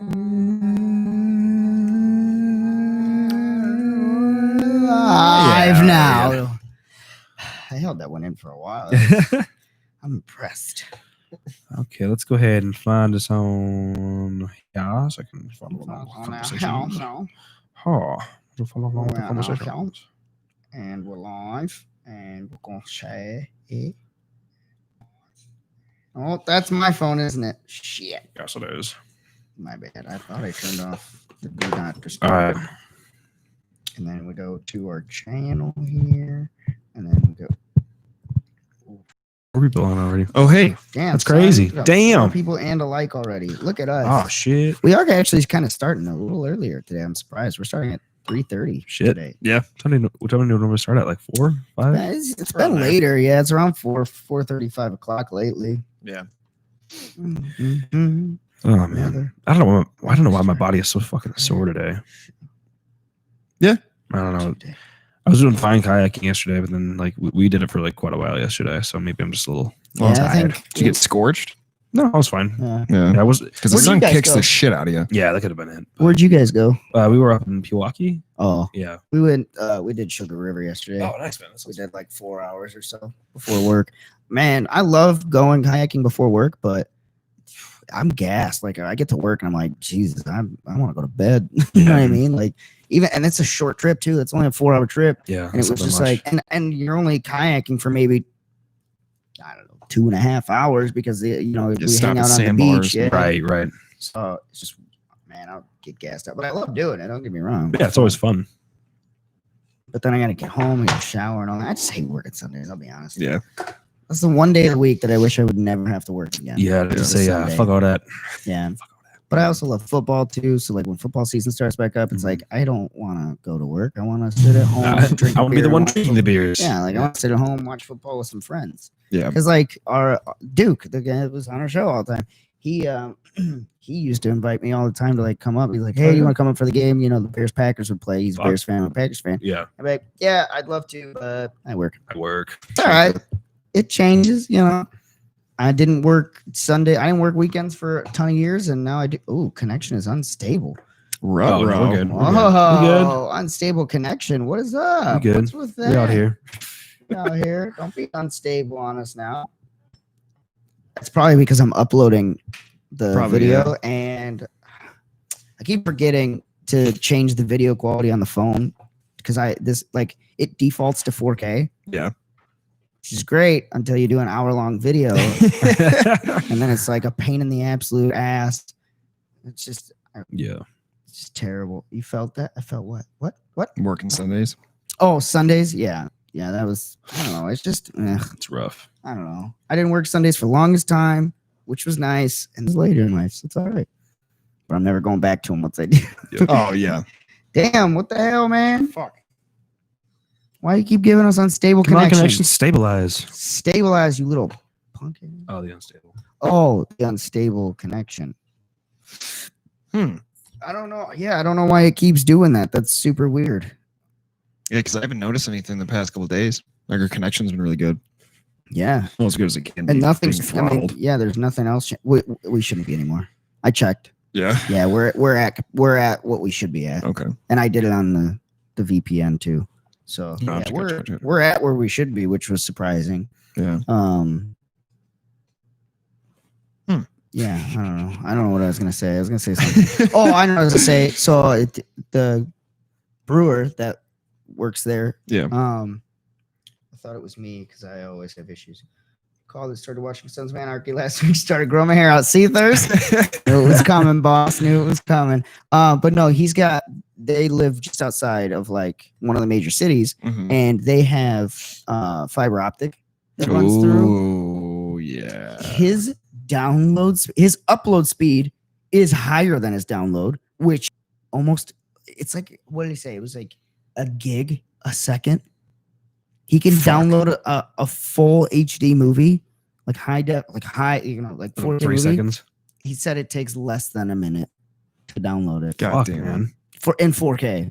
Live now. Yeah. I held that one in for a while. I'm impressed. Okay, let's go ahead and find us on. Yeah, so I can follow along with the conversation. We'll follow along with the conversation. And we're live, and we're going to share it. Oh, that's my phone, isn't it? Shit. Yes, it is. My bad. I thought I turned off the do not disturb. All right. And then we go to our channel here, and then we go. Are we blowing already? Oh, hey. Damn. That's crazy. Damn. 4 people and a like already. Look at us. Oh, shit. We are actually kind of starting a little earlier today. I'm surprised. We're starting at 3:30 today. Yeah. What time do you normally start at? Like 4, 5? It's been later. Yeah, it's around 4:35 o'clock lately. Yeah. Mm-hmm. Oh man, I don't know why my body is so fucking sore today. Yeah, I don't know. I was doing fine kayaking yesterday, but then like we did it for like quite a while yesterday, so maybe I'm just a little tired. Did you get scorched? No, I was fine. Yeah, I was because the sun kicks the shit out of you. Yeah, that could have been it. Where'd you guys go? We were up in Pewaukee. Oh, yeah. We went. We did Sugar River yesterday. Oh, nice, man. We did like 4 hours or so before work. Man, I love going kayaking before work, but I'm gassed. Like I get to work and I'm like, Jesus, I want to go to bed. You know what I mean? Like and it's a short trip too. It's only a 4-hour trip. Yeah. And it was just like, and you're only kayaking for maybe, I don't know, 2.5 hours because we hang out on the beach. Yeah. Right. So it's just, man, I'll get gassed up, but I love doing it. Don't get me wrong. Yeah, it's always fun. But then I got to get home and get a shower and all that. I just hate working Sundays. I'll be honest. Yeah. That's the one day of the week that I wish I would never have to work again. Yeah, to say, fuck all that. Yeah. But I also love football too. So like when football season starts back up, it's like I don't want to go to work. I want to sit at home. And drink I want to be the one drinking the beers. Yeah, like I want to sit at home, watch football with some friends. Yeah. Because like our Duke, the guy that was on our show all the time, he used to invite me all the time to like come up. He's like, hey, you want to come up for the game? You know, the Bears Packers would play. He's a Bears fan, I'm a Packers fan. Yeah. I'm like, yeah, I'd love to, but I work. It's all right. It changes, I didn't work Sunday. I didn't work weekends for a ton of years, and now I do. Oh, connection is unstable. We're good. Unstable connection. What is up? We're good. What's with that? We're out here. Don't be unstable on us now. That's probably because I'm uploading the video, and I keep forgetting to change the video quality on the phone because it defaults to 4K. Yeah. Which is great until you do an hour-long video, and then it's like a pain in the absolute ass. It's just it's just terrible. You felt that? I felt what? What? Working Sundays. Oh, Sundays? Yeah. That was. I don't know. It's just. It's rough. I don't know. I didn't work Sundays for the longest time, which was nice, and it's later in life, so it's all right. But I'm never going back to them once I do. Oh yeah. Damn! What the hell, man? Fuck. Why do you keep giving us unstable connection? Connection stabilize. Stabilize, you little pumpkin. Oh, the unstable. Oh, the unstable connection. I don't know. Yeah, I don't know why it keeps doing that. That's super weird. Yeah, because I haven't noticed anything the past couple of days. Like our connection's been really good. Yeah. Not as good as it can be. And nothing's. There's nothing else. We shouldn't be anymore. I checked. Yeah. Yeah, we're at what we should be at. Okay. And I did it on the VPN too. So we're at where we should be, which was surprising. Yeah. Yeah, I don't know. I don't know what I was gonna say. I was gonna say something. Oh, I know what I was gonna say. So the brewer that works there. Yeah. I thought it was me because I always have issues. Called and started watching Sons of Anarchy last week. Started growing my hair out. See, Thirst? Knew it was coming, boss. Knew it was coming. But no, they live just outside of like one of the major cities, and they have fiber optic that runs through. Oh yeah. His upload speed is higher than his download, which it's like, what did he say? It was like a gig a second. He can download a full HD movie, like high 4K 3 seconds. He said it takes less than a minute to download it. God damn, man. In 4K.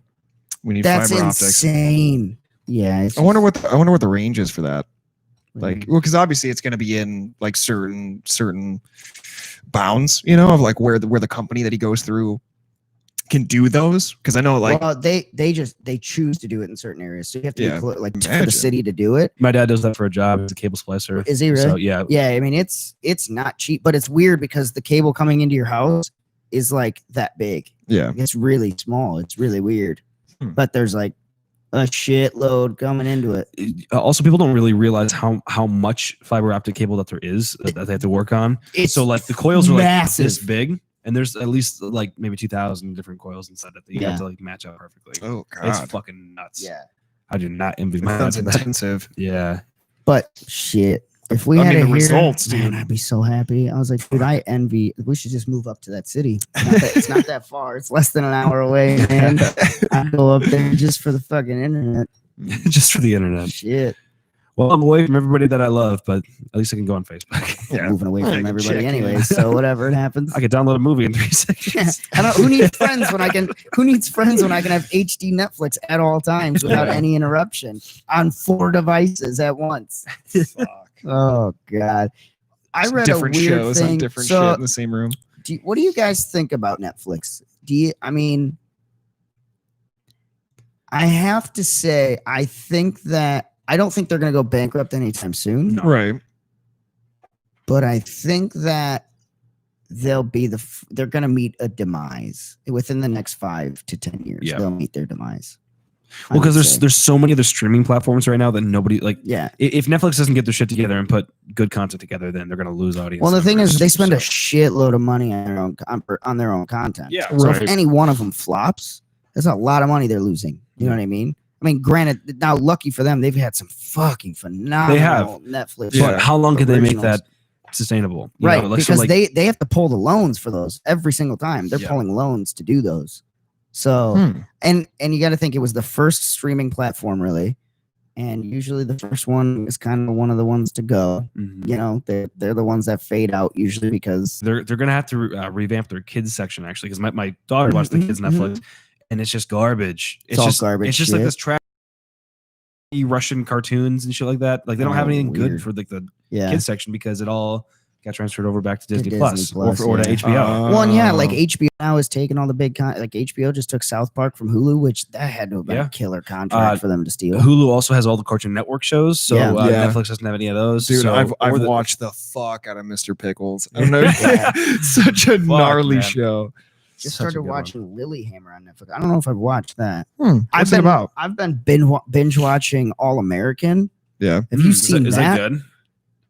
We need That's fiber optics. Insane. Yeah. I wonder what the range is for that. Like, well, because obviously it's going to be in like certain bounds, you know, of like where the company that he goes through can do those? Because I know like well, they choose to do it in certain areas, so you have to Yeah, be like for imagine. the city to do it. My dad does that for a job. He's a cable splicer. Is he really? So yeah. Yeah, I mean it's not cheap, but it's weird because the cable coming into your house is like that big. yeah. It's really small. It's really weird, but there's like a shitload coming into it. Also, people don't really realize how much fiber optic cable that there is that they have to work on. It's So like the coils are like massive. this big, and there's at least like maybe 2,000 different coils inside that you Yeah. have to like match up perfectly. Oh It's god. fucking nuts. Yeah, I do not envy It my sounds dad for that. intensive. Yeah. but shit. If we I had mean, it the here, results, man, dude. I'd be so happy. I was like, dude, I envy. We should just move up to that city. It's not that far. It's less than an hour away, man. I'd go up there just for the fucking internet. Just for the internet. Shit. Well, I'm away from everybody that I love, but at least I can go on Facebook. Yeah. Moving away I from can everybody check in. anyways. So whatever it happens. I could download a movie in 3 seconds. I don't. Who needs friends when I can? Who needs friends when I can have HD Netflix at all times without Yeah. any interruption on 4 devices at once? Fuck. Oh God! I read Different a weird shows thing. on different so, shit in the same room. what do you guys think about Netflix? Do you? I mean, I have to say, I think that I don't think they're going to go bankrupt anytime soon. No. Right. But I think that they'll be they're going to meet a demise within the next 5 to 10 years. Yeah. They'll meet their demise. I Well, because would say. there's so many other streaming platforms right now that nobody like. Yeah. If Netflix doesn't get their shit together and put good content together, then they're gonna lose audience. Well, the thing is, numbers. they spend a So- shitload of money on their own content. Yeah, So right. if any one of them flops, that's a lot of money they're losing. You know what I mean? I mean, granted, now lucky for them, they've had some fucking phenomenal Netflix. Yeah. But how long can they make originals. that sustainable? You Right, know, like, so, because like, they have to pull the loans for those every single time. They're Yeah. pulling loans to do those. So and you got to think it was the first streaming platform, really, and usually the first one is kind of one of the ones to go. mhm. You know, they're the ones that fade out usually because They're gonna have to revamp their kids section actually because my daughter watched the kids Mhm, Netflix and it's just garbage. It's all just garbage It's just shit. like this trash Russian cartoons and shit like that. Like they don't have Oh, anything weird. good for like the yeah. kids section because it all got transferred over back to Disney, Disney Plus, Plus, or to yeah. HBO. Well, and yeah, like Oh. HBO now is taking all the big like HBO just took South Park from Hulu, which that had to have been Yeah. a killer contract for them to steal. Hulu also has all the Cartoon Network shows, so Yeah. Yeah. Netflix doesn't have any of those. Dude, so, I've or the- watched the fuck out of Mr. Pickles. I don't know. Such a gnarly man. show. Just such a started good one. watching Lilyhammer on Netflix. I don't know if I've watched that. What's I've it been about? I've been binge watching All American. Yeah. Have you Is seen is that? good?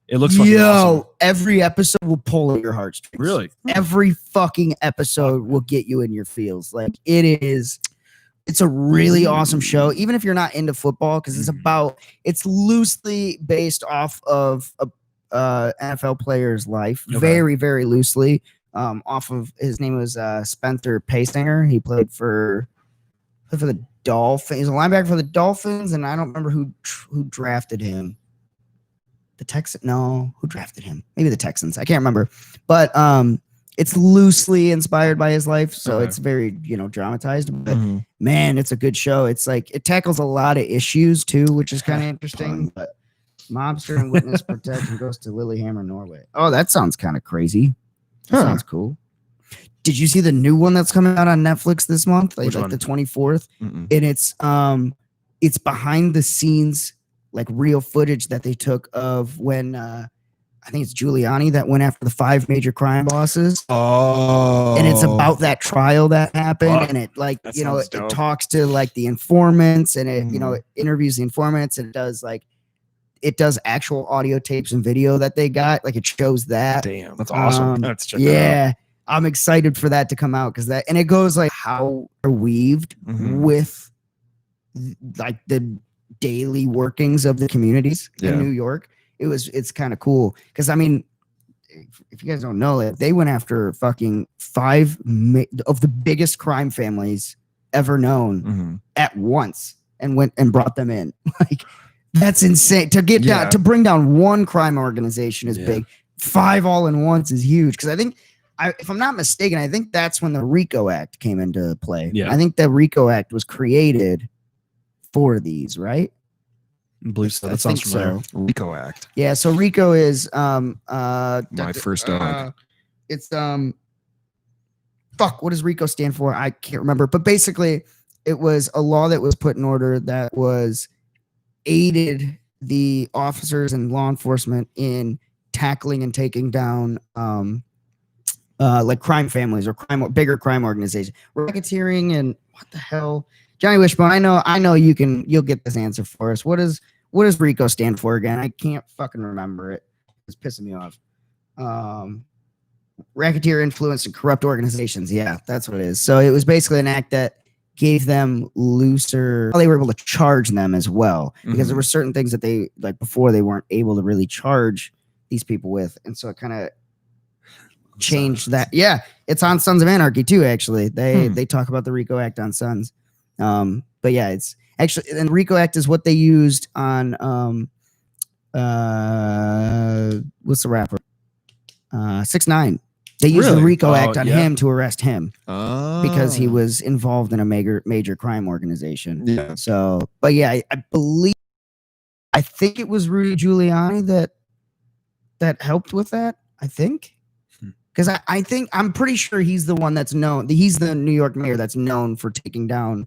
It looks fucking awesome. Every episode will pull at your heartstrings. Really? Every fucking episode will get you in your feels. Like it's a really awesome show, even if you're not into football, because it's loosely based off of a NFL player's life, Okay. very, very loosely. Off of his name was Spencer Paysinger. He played for the Dolphins. He's a linebacker for the Dolphins, and I don't remember who drafted him. The Texans? No, who drafted him? Maybe the Texans. I can't remember. But it's loosely inspired by his life, so Okay. it's very dramatized. But Mhm. man, it's a good show. It's like it tackles a lot of issues too, which is kind of interesting. But mobster and witness protection goes to Lilyhammer, Norway. Oh, that sounds kind of crazy. That Huh. sounds cool. Did you see the new one that's coming out on Netflix this month? Which Like one? the 24th? Mm-mm. And it's behind the scenes, like real footage that they took of when I think it's Giuliani that went after the 5 major crime bosses. Oh. And it's about that trial that happened, Fuck. and it like That you know sounds it dope. talks to like the informants, and it Mhm. it interviews the informants, and it does actual audio tapes and video that they got, like it shows that. Damn, that's awesome. Let's check that out. Yeah, I'm excited for that to come out because and it goes like how they're weaved Mhm. with like the daily workings of the communities Yeah. in New York. It's kind of cool because I mean, if you guys don't know, like they went after fucking 5 of the biggest crime families ever known Mhm. at once and went and brought them in. Like that's insane to get Yeah. down to bring down one crime organization is Yeah. big. 5 all in once is huge because I think if I'm not mistaken, I think that's when the RICO Act came into play. Yeah. I think the RICO Act was created for these, right? I believe so. I That sounds think familiar. so. RICO Act. Yeah, so RICO is My first dog. it's fuck, what does RICO stand for? I can't remember, but basically it was a law that was put in order that was aided the officers and law enforcement in tackling and taking down like crime families or bigger crime organizations, racketeering, and what the hell, Johnny Wishbone. I know you'll get this answer for us. What does RICO stand for again? I can't fucking remember it. It's pissing me off. Racketeer, influence, and corrupt organizations. Yeah, that's what it is. So it was basically an act that gave them looser. They were able to charge them as well, because there were certain things that they, like before, they weren't able to really charge these people with, and so it kind of changed that. Yeah, it's on Sons of Anarchy too. Actually, they talk about the RICO Act on Sons. But yeah, it's actually, and the RICO Act is what they used on what's the rapper? 6ix9ine. They used the RICO Act on him to arrest him because he was involved in a major crime organization. Yeah. So, but yeah, I think it was Rudy Giuliani that helped with that. I think, because I'm pretty sure he's the one that's known. He's the New York mayor that's known for taking down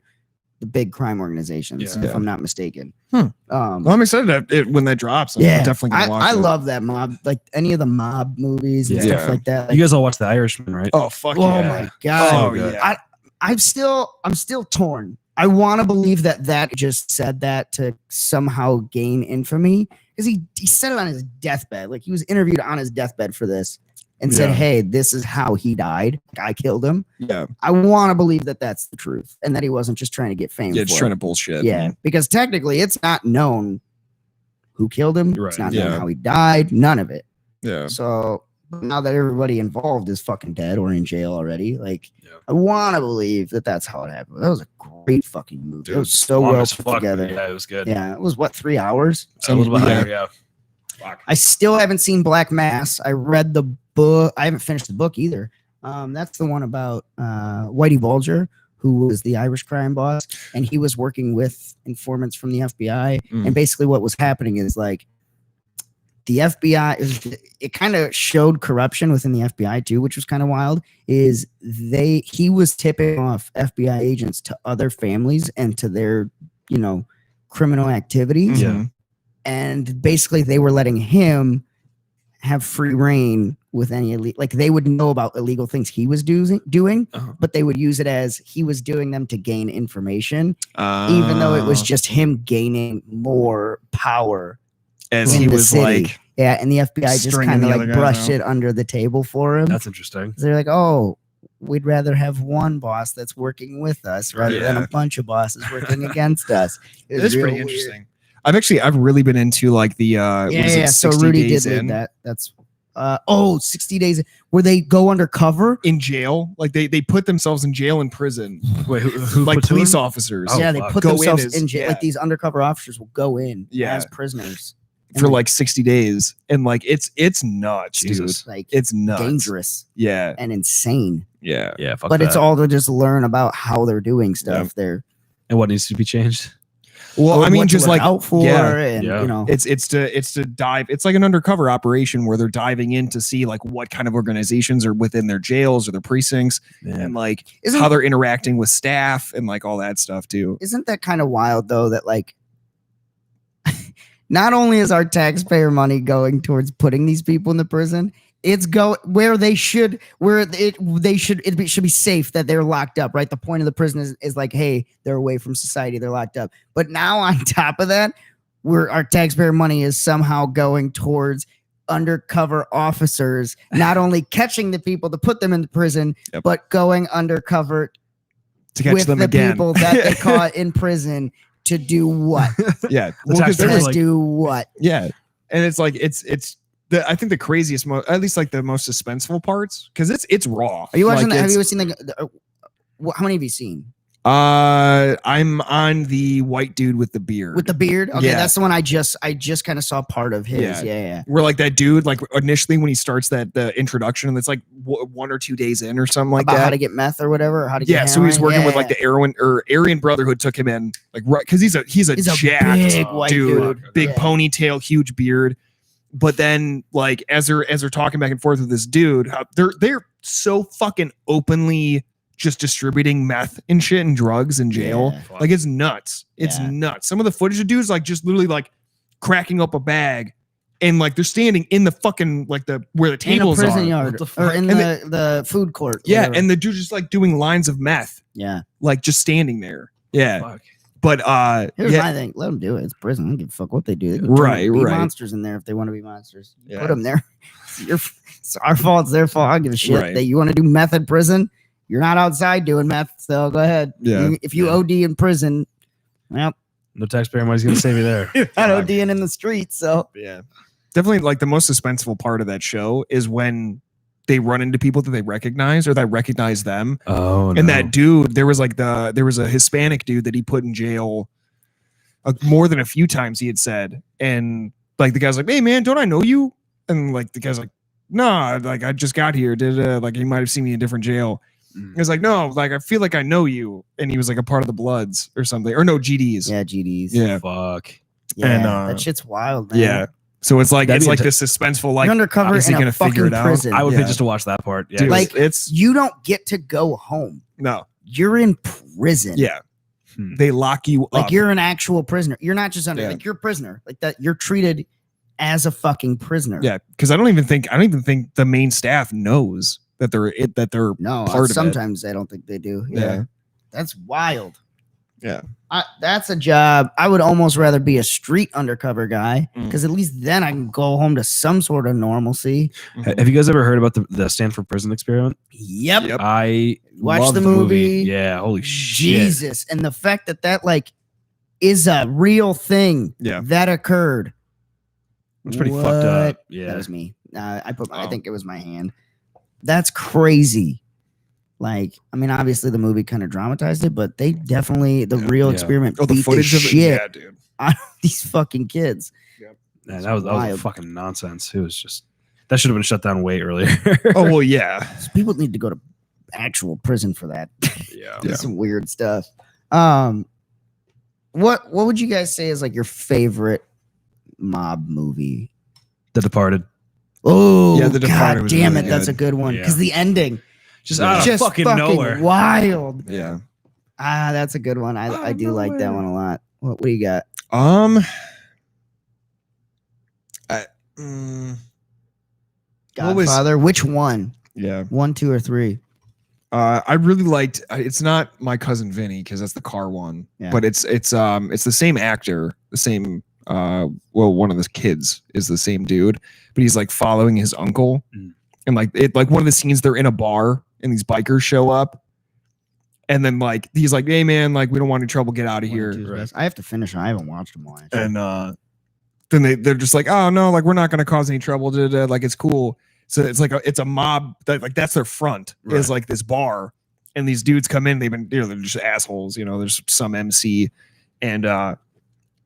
the big crime organizations, if I'm not mistaken. Well, I'm excited when that drops. I'm definitely gonna watch it. I love that mob, like any of the mob movies and stuff like that. Like, you guys all watch The Irishman, right? Oh fuck! Oh my god! Oh yeah. I'm still torn. I want to believe that just said that to somehow gain infamy, because he said it on his deathbed. Like, he was interviewed on his deathbed for this and said, "Hey, this is how he died. I killed him." Yeah. I want to believe that that's the truth, and that he wasn't just trying to get fame. Yeah, just trying to bullshit. Yeah, because technically, it's not known who killed him. Right. It's not known how he died. None of it. Yeah. So now that everybody involved is fucking dead or in jail already, like, I want to believe that that's how it happened. That was a great fucking movie. Dude, it was so well put together. Yeah, it was good. Yeah, it was what, 3 hours? A little bit higher, yeah. Fuck. I still haven't seen Black Mass. I read the book. I haven't finished the book either. That's the one about Whitey Bulger, who was the Irish crime boss, and he was working with informants from the FBI. And basically what was happening is, like, the FBI it kind of showed corruption within the FBI too, which was kind of wild. He was tipping off FBI agents to other families and to their, criminal activities. Yeah. And basically they were letting him have free reign with any like, they would know about illegal things he was doing, but they would use it as he was doing them to gain information, even though it was just him gaining more power. As he was city. like, and the FBI just kind of like brushed it under the table for him. That's interesting. They're like, oh, we'd rather have one boss that's working with us rather than a bunch of bosses working against us. It's pretty interesting. I've really been into like the so Rudy did lead that. That's 60 days where they go undercover in jail. Like they put themselves in jail and prison. Wait, who like puts police officers? Oh, they put go themselves in jail. Like, these undercover officers will go in as prisoners for like 60 days, and like it's nuts, Jesus. dude. Like, it's nuts, dangerous, and insane. Yeah. Fuck but that. it's all to just learn about how they're doing stuff there. And what needs to be changed? Well, I mean, just like out for, and it's to dive. It's like an undercover operation where they're diving in to see like what kind of organizations are within their jails or their precincts, and like how they're interacting with staff and like all that stuff too. Isn't that kind of wild though? That like, not only is our taxpayer money going towards putting these people in the prison, it's where they should, it should be safe that they're locked up, right? The point of the prison is like, hey, they're away from society, they're locked up. But now on top of that, our taxpayer money is somehow going towards undercover officers, not only catching the people to put them in the prison, but going undercover to catch them again. People that they caught in prison to do what? Yeah, do what? Yeah, and it's like it's. I think the craziest, at least like the most suspenseful parts, because it's raw. Are you watching? Have you ever seen how many have you seen? I'm on the white dude with the beard. With the beard? Okay, that's the one I just kind of saw part of his. Yeah. Where like that dude, like initially when he starts the introduction, and it's like 1 or 2 days in or something like about that. How to get meth or whatever. Or how to get so he's working with like the Aryan Brotherhood took him in, like, right, because he's a jacked big white dude. Big ponytail, huge beard. but then like as they're talking back and forth with this dude, they're so fucking openly just distributing meth and shit and drugs in jail. Yeah. Like it's nuts. It's Yeah. nuts. Some of the footage of dudes like just literally like cracking up a bag and like they're standing in the fucking like where the tables in a prison are. yard What the or fuck? in And the food court. Yeah, whatever. and the dude just like doing lines of meth, yeah. like just standing there. Yeah. Fuck. But Here's yeah, my thing. Let them do it. It's prison. I don't give a fuck what they do. They can Right, be right. monsters in there if they want to be monsters. Yeah. Put them there. It's our fault. It's their fault. I don't give a shit. Right. That you want to do meth in prison. You're not outside doing meth, so go ahead. Yeah. If you OD in prison, well, No taxpayer money's gonna save you there. you're not ODing in the streets. So yeah. Definitely like the most suspenseful part of that show is when they run into people that they recognize or that recognize them. Oh, And that dude, there was a Hispanic dude that he put in jail more than a few times, he had said. And like the guy's like, hey man, don't I know you? And like the guy's like, no, like I just got here. Like he might have seen me in a different jail. He was like, no, like I feel like I know you. And he was like a part of the Bloods or something. Or no, GDs. yeah, GDs. Yeah. Fuck. Yeah, And, that shit's wild, man. Yeah. So it's like That'd be this suspenseful, like You're undercover is he in a gonna figure fucking it out? prison. I would Yeah. pay just to watch that part. Yeah. Dude, Like, it's You don't get to go home. no. You're in prison. Yeah. Hmm. They lock you Like up. you're an actual prisoner. You're not just under Yeah. like you're a prisoner. Like that you're treated as a fucking prisoner. Yeah, because I don't even think the main staff knows that they're No, part of it. sometimes I don't think they do. Yeah. Yeah. That's wild. Yeah. That's a job. I would almost rather be a street undercover guy Mm. because at least then I can go home to some sort of normalcy. Have you guys ever heard about the Stanford prison experiment? Yep. Yep. I Watch love the movie. Yeah, holy shit. Jesus. And the fact that like is a real thing Yeah. that occurred. It's pretty fucked What? up. That Yeah. was me. I Oh. think it was my hand. That's crazy. Like, I mean, obviously the movie kind of dramatized it, but they definitely the real Yeah. experiment Oh, the beat footage the of it. shit Yeah, dude. out of these fucking kids. Man, that was wild. fucking nonsense. It was just that should have been shut down way earlier. Oh well, yeah. So people need to go to actual prison for that. yeah. Yeah. Some weird stuff. What would you guys say is like your favorite mob movie? The Departed. Oh, Yeah, The Departed God was damn really it, that's a good. good one Yeah. because the ending Just Yeah. out of just fucking, fucking nowhere. wild. Yeah. That's a good one. I Out do of like that nowhere. one a lot. What do you got? What was- Godfather. Which one? Yeah. 1, 2, or 3? I really liked. It's not My Cousin Vinny because that's the car one, Yeah. but it's the same actor, the same. One of the kids is the same dude, but he's like following his uncle, Mm. and like one of the scenes they're in a bar and these bikers show up, and then like he's like, "Hey man, like we don't want any trouble, get out of here." Right. I have to finish. I haven't watched them all. actually. And then they're just like, oh no, like we're not gonna cause any trouble, like it's cool. So it's like it's a mob that like that's their front is Right. like this bar, and these dudes come in, they've been they're just assholes, there's some MC, and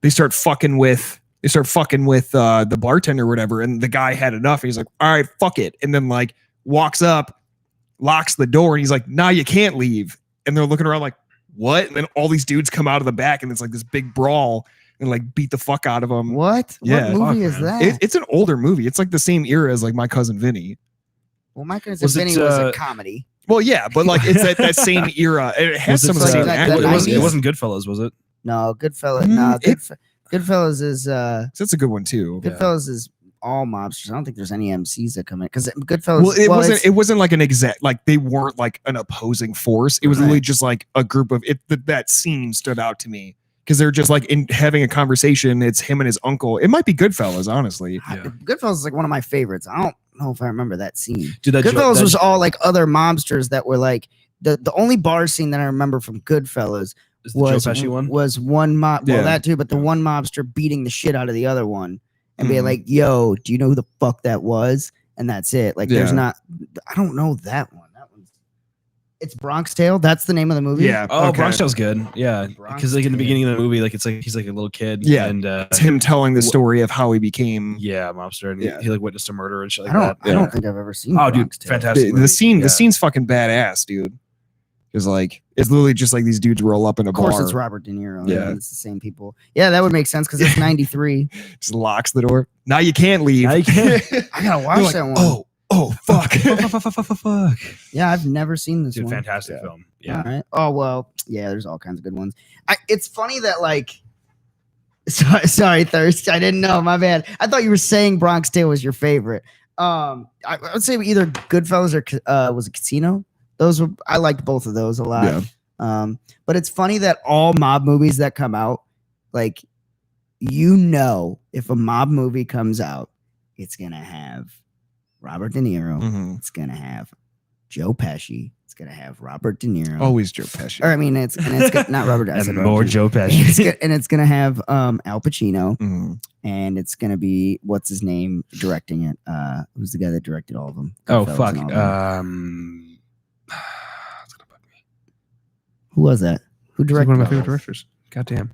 they start fucking with the bartender or whatever, and the guy had enough. He's like, all right, fuck it, and then like walks up, locks the door, and he's like, nah, you can't leave. And they're looking around like, what? And then all these dudes come out of the back, and it's like this big brawl. And like beat the fuck out of them. What? Yeah. What movie Fuck, is man. that? It's an older movie. It's like the same era as like My Cousin Vinny. Well, My Cousin Was it, Vinny was a comedy. Well, yeah, but like it's that same era. It has Was some it of the same like actors. the it 90s? wasn't Goodfellas, was it? No, Goodfellas. Mm, No, it- Goodfellas is So that's a good one too. Goodfellas is all mobsters. I don't think there's any MCs that come in because Goodfellas. Well, it wasn't. it's- It wasn't like an exact. Like they weren't like an opposing force. It was Right. literally just like a group of it. That scene stood out to me because they're just like in having a conversation. It's him and his uncle. It might be Goodfellas, honestly. Yeah. Goodfellas is like one of my favorites. I don't know if I remember that scene. Dude, that Goodfellas that- was all like other mobsters that were like the only bar scene that I remember from Goodfellas is the Joe was Pesci one. was one mob. Well, Yeah. that too, but the one mobster beating the shit out of the other one and being Mhm. like, "Yo, do you know who the fuck that was?" And that's it. Like, there's Yeah. not. I don't know that one. That one's. It's Bronx Tale. That's the name of the movie. Yeah. Oh, okay. Bronx Tale's good. Yeah, Bronx because like in the Tale. beginning of the movie, like it's like he's like a little kid. Yeah. and It's him telling the story of how he became. yeah, mobster, and Yeah. he like witnessed a murder and shit like I don't. that. I don't think I've ever seen. Oh, dude, Bronx Tale. fantastic. The movie. scene. Yeah. The scene's fucking badass, dude. Is like it's literally just like these dudes roll up in a bar. Of course, it's Robert De Niro. Yeah. It's the same people. Yeah, that would make sense because it's 93. Just locks the door. Now you can't leave. Now you can't. I gotta watch You're like, that one. oh, fuck. Fuck. Yeah, I've never seen this Dude, one. fantastic film. Yeah. All right. Oh well, yeah. There's all kinds of good ones. It's funny that like. Sorry, Thirst. I didn't know. My bad. I thought you were saying Bronx Tale was your favorite. I would say either Goodfellas or was it Casino? Those were. I liked both of those a lot. Yeah. But it's funny that all mob movies that come out, like, if a mob movie comes out, it's gonna have Robert De Niro. Mhm. It's gonna have Joe Pesci. It's gonna have Robert De Niro. Always Joe Pesci. Or I mean, it's not Robert. I said And Robert more De Niro. Joe Pesci. And it's gonna have Al Pacino, Mhm. and it's gonna be what's his name directing it. Who's the guy that directed all of them? Oh Goodfellas fuck. and all them. It's gonna bug me. Who was that? Who He's like directed one of my all favorite of them? directors. Goddamn.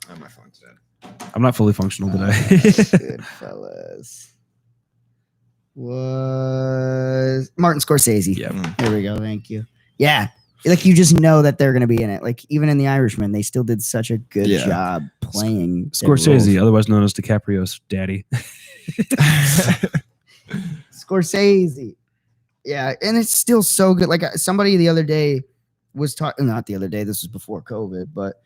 Oh, my phone's dead. I'm not fully functional today. Goodfellas was Martin Scorsese. Yeah. There we go. Thank you. Yeah. Like you just know that they're going to be in it. Like even in The Irishman, they still did such a good Yeah. job playing their Scorsese, roles. otherwise known as DiCaprio's daddy. Scorsese. Yeah, and it's still so good. Like somebody the other day was talking. Not the other day. This was before COVID, but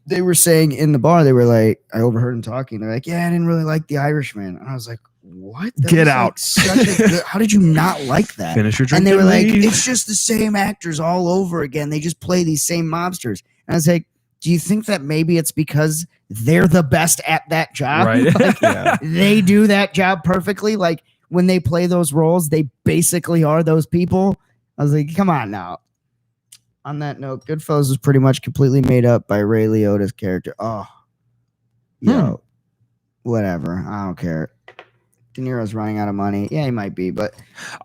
they were saying in the bar. They were like, I overheard them talking. They're like, "Yeah, I didn't really like The Irishman," and I was like, "What? That Get was, out. Like, such a good, how did you not like that?" Finish your drink. And they were like, leave. it's just the same actors all over again. They just play these same mobsters. And I was like, do you think that maybe it's because they're the best at that job? Right. Like, Yeah. they do that job perfectly. Like when they play those roles, they basically are those people. I was like, come on now. On that note, Goodfellas was pretty much completely made up by Ray Liotta's character. Oh, yo, whatever. I don't care. De Niro's running out of money. Yeah, he might be, but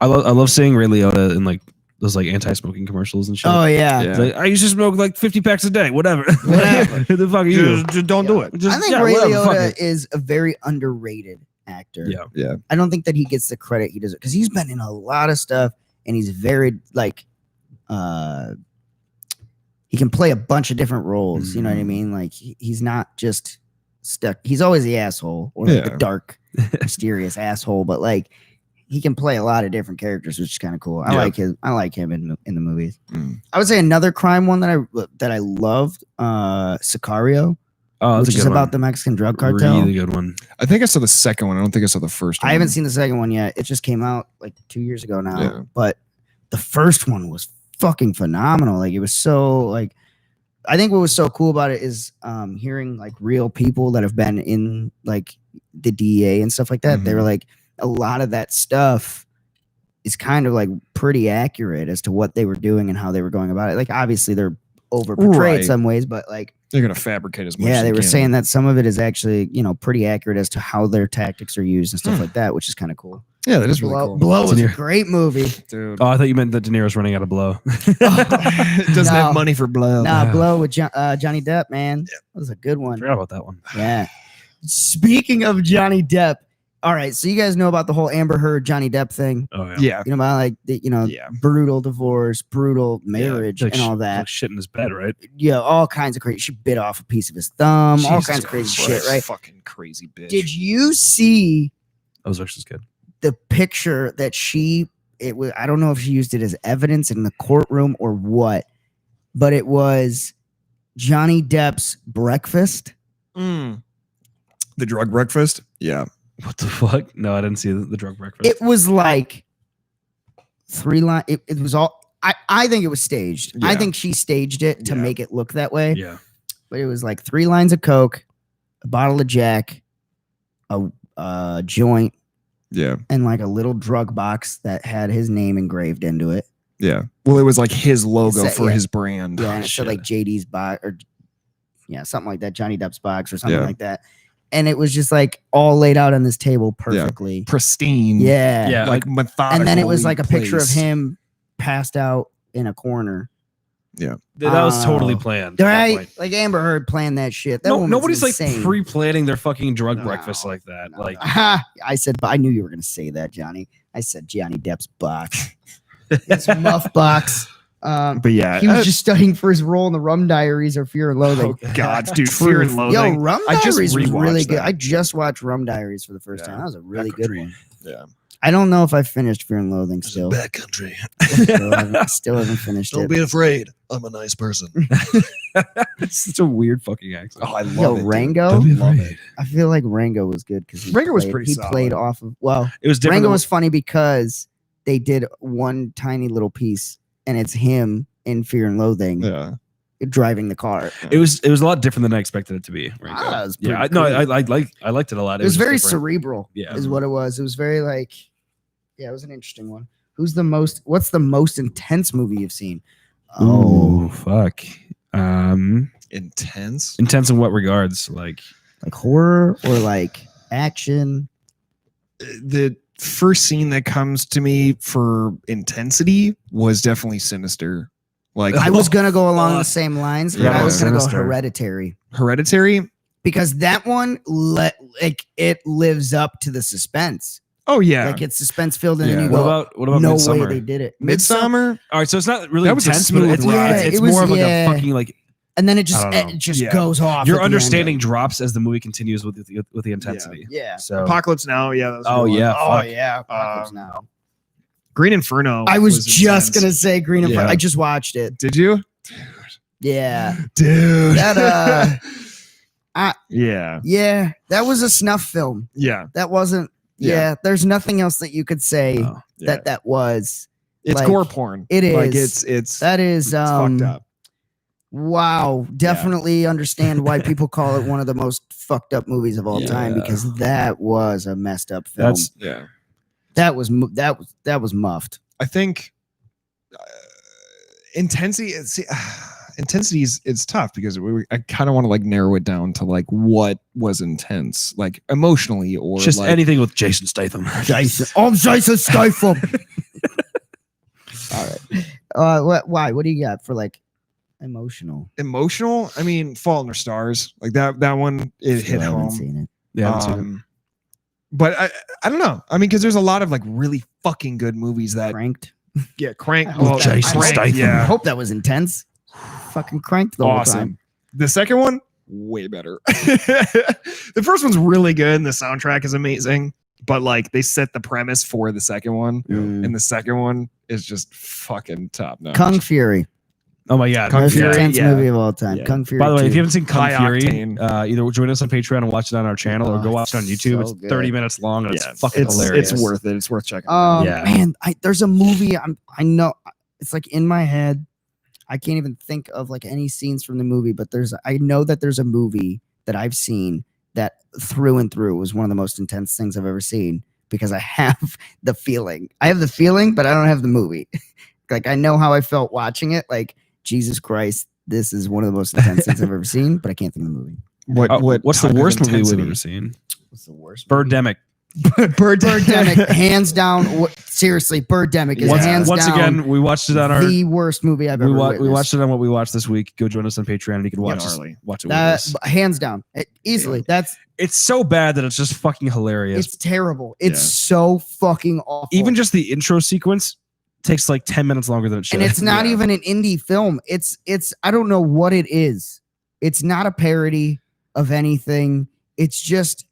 I love seeing Ray Liotta in like those like anti-smoking commercials and shit. oh yeah. Yeah. It's like, I used to smoke like 50 packs a day, whatever. Whatever. Who the fuck are you? Just don't do it. Just- I think yeah, Ray whatever, fuck Liotta it. is a very underrated actor. Yeah. Yeah. I don't think that he gets the credit he deserves because he's been in a lot of stuff and he's very like he can play a bunch of different roles. You know what I mean? Like he's not just stuck. He's always the asshole or like the Yeah. dark, mysterious asshole, but like he can play a lot of different characters, which is kind of cool. I Yeah. like him in the movies. Mm. I would say another crime one that I loved, Sicario, Oh, that's which a is good about one. the Mexican drug cartel. Really good one. I think I saw the second one. I don't think I saw the first one. I haven't seen the second one yet. It just came out like 2 years ago now. Yeah. But the first one was fucking phenomenal. Like it was so like I think what was so cool about it is hearing like real people that have been in like the DEA and stuff like that. They were like a lot of that stuff is kind of like pretty accurate as to what they were doing and how they were going about it. Like obviously they're over portrayed Right. some ways, but like They're gonna fabricate as much. yeah, as they were can. saying that some of it is actually, pretty accurate as to how their tactics are used and stuff like that, which is kind of cool. Yeah, that is really Blow, cool. Blow was a De Niro. great movie. Dude. Oh, I thought you meant that De Niro's running out of blow. Doesn't No. have money for blow. Nah, Yeah. Blow with Johnny Depp, man. That was a good one. Forgot about that one. Yeah. Speaking of Johnny Depp, all right, so you guys know about the whole Amber Heard Johnny Depp thing. Oh yeah. Yeah. You know about like the, Yeah. brutal divorce, brutal marriage, Like and all sh- that. like shit in his bed, right? Yeah, all kinds of crazy. She bit off a piece of his thumb, all Jesus kinds of crazy Christ. shit, right? Fucking crazy bitch. Did you see That was actually good. the picture that it was, I don't know if she used it as evidence in the courtroom or what, but it was Johnny Depp's breakfast. The drug breakfast? Yeah. What the fuck? No, I didn't see the drug breakfast. It was like 3 line. It was all, I think it was staged. I Yeah. think she staged it to Yeah. make it look that way, yeah. but it was like 3 lines of Coke, a bottle of Jack, a joint, Yeah. and like a little drug box that had his name engraved into it. Yeah. Well, it was like his logo It's that- for yeah. his brand. Yeah, and it showed shit. like JD's box or something like that, Johnny Depp's box or something Yeah. like that. And it was just like all laid out on this table perfectly. Pristine. Yeah. Yeah. Like methodical. And then it was like a picture of him passed out in a corner. That was totally Oh. planned. at that Right? point. Like Amber Heard planned that shit. That No, woman's nobody's insane. like pre-planning their fucking drug No, breakfast like that. No, Like, no. I said, but I knew you were gonna say that, Johnny. I said Johnny Depp's box. His muff box. But yeah, He was just studying for his role in the Rum Diaries or Fear and Loathing. oh god, dude, Fear and Loathing. Yo, Rum I just Diaries was really rewatched good. that. I just watched Rum Diaries for the first time. That was a really good one. Yeah. I don't know if I finished Fear and Loathing still. Backcountry. Still haven't finished Don't it. be afraid. I'm a nice person. It's such a weird fucking accent. Oh, I love Yo, it. dude. Rango. Don't be Love afraid. I feel like Rango was good because Rango was pretty He solid. played off of It was different. Rango than- was funny because they did one tiny little piece, and it's him in Fear and Loathing Yeah. driving the car. It was a lot different than I expected it to be. Rango. Ah, it was Yeah, pretty no, cool. I liked it a lot. It was just very different. cerebral. Yeah. Is what it was. It was very like, yeah, it was an interesting one. What's the most intense movie you've seen? Oh fuck. Intense. Intense in what regards? Like horror or like action? The first scene that comes to me for intensity was definitely Sinister. Like I was gonna go along the same lines, but Yeah, I was gonna go Sinister. Hereditary Hereditary. because that one it lives up to the suspense. Oh yeah. Like it's suspense filled, and then Yeah. you what go, about no Midsummer? way they did it. Midsummer. All right, so it's not really That was a intense, but smooth it's, ride. it's It was- more of like yeah. a fucking like and then it I don't know. just Yeah. goes off. your at the end. understanding drops as the movie continues with the intensity. Yeah. So Apocalypse Now. Yeah. That was a oh good one. yeah, Oh fuck. yeah. Apocalypse Um, Now. Green Inferno. I was just intense. gonna say Green Inferno. Yeah. I just watched it. Did you? Yeah. Dude. That yeah. yeah, that was a snuff film. Yeah. That wasn't. Yeah. Yeah, there's nothing else that you could say Oh. Yeah. that was. It's like, gore porn. it Like is. it's That is it's fucked up. Wow, definitely understand why people call it one of the most fucked up movies of all time, Yeah. because that was a messed up film. That's Yeah. that was muffed. I think intensity. Intensity is it's tough because I kind of want to like narrow it down to like what was intense, like emotionally or just like, anything with Jason Statham. Jason, I'm Jason Statham. All right. Why? What do you got for like emotional? emotional. I mean, Fault in Our Stars, like that one it Still hit haven't home. seen it. Yeah, I haven't seen it. But I don't know. I mean, because there's a lot of like really fucking good movies that Cranked. get crank. I hope that- Jason I hope- Statham. I Yeah, hope that was intense. Fucking cranked the whole awesome. time. The second one, way better. The first one's really good, and the soundtrack is amazing. But like they set the premise for the second one, Mm. and the second one is just fucking top notch. Kung Fury. Oh my god. Kung Most Fury, intense yeah. movie of all time. Yeah. Kung Fury. By the way, 2. if you haven't seen Kung High Fury, octane. either join us on Patreon and watch it on our channel, or Oh, go watch it on YouTube. so It's good. 30 minutes long and Yeah, it's fucking hilarious. It's worth it. It's worth checking. out. Yeah. Man, there's a movie. I know it's like in my head. I can't even think of like any scenes from the movie, but I know that there's a movie that I've seen that through and through was one of the most intense things I've ever seen, because I have the feeling. I have the feeling, but I don't have the movie. Like I know how I felt watching it. Like Jesus Christ, this is one of the most intense things I've ever seen, but I can't think of the movie. What's the type of worst movie we've intensity? ever seen? What's the worst? movie? Birdemic. Birdemic, hands down. Seriously, Birdemic is hands Once down again, we watched it on our. the worst movie I've ever We witnessed. watched it on what we watched this week. Go join us on Patreon and you can watch gnarly. watch it with That us. hands down, easily. That's It's so bad that it's just fucking hilarious. it's terrible. It's Yeah. so fucking awful. Even just the intro sequence takes like 10 minutes longer than it should. and it's not Yeah. even an indie film. It's I don't know what it is. It's not a parody of anything. It's just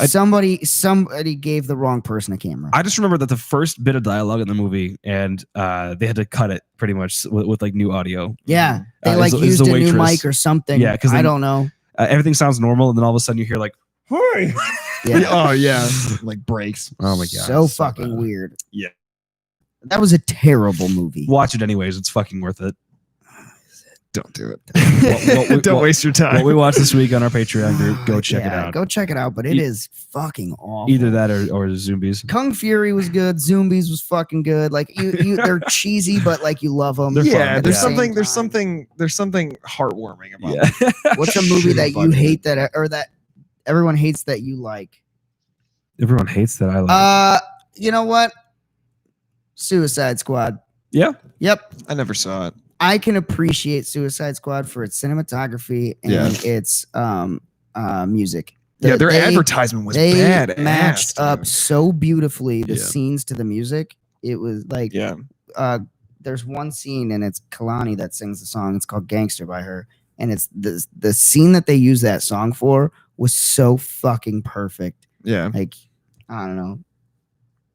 somebody gave the wrong person a camera. I just remember that the first bit of dialogue in the movie, and they had to cut it pretty much with like new audio. yeah, they it's like the- it's used the a new waitress. mic or something. Yeah, 'cause I then- don't know. Everything sounds normal, and then all of a sudden you hear like, "Hey!" Yeah, Oh yeah, like breaks. Oh my god, so it's fucking bad. weird. Yeah. That was a terrible movie. Watch it anyways; it's fucking worth it. Don't do it. What Don't waste your time. we watched this week on our Patreon group, go check it Yeah, out. Go check it out, but it is fucking awful. Either that or Zombies. Kung Fury was good. Zombies was fucking good. Like they're cheesy, but like you love them. They're fun. yeah, at there's the something. There's something heartwarming about it. Yeah. What's a movie that you Fucking- hate that everyone hates that you like? Everyone hates that I like. You know what? Suicide Squad. Yeah. Yep. I never saw it. I can appreciate Suicide Squad for its cinematography and Yeah. its music. Yeah, their They- advertisement was they bad. matched up so beautifully the Yeah. scenes to the music. It was like Yeah. there's one scene and it's Kalani that sings the song. It's called Gangster by her. And it's the scene that they use that song for was so fucking perfect. Yeah. Like, I don't know.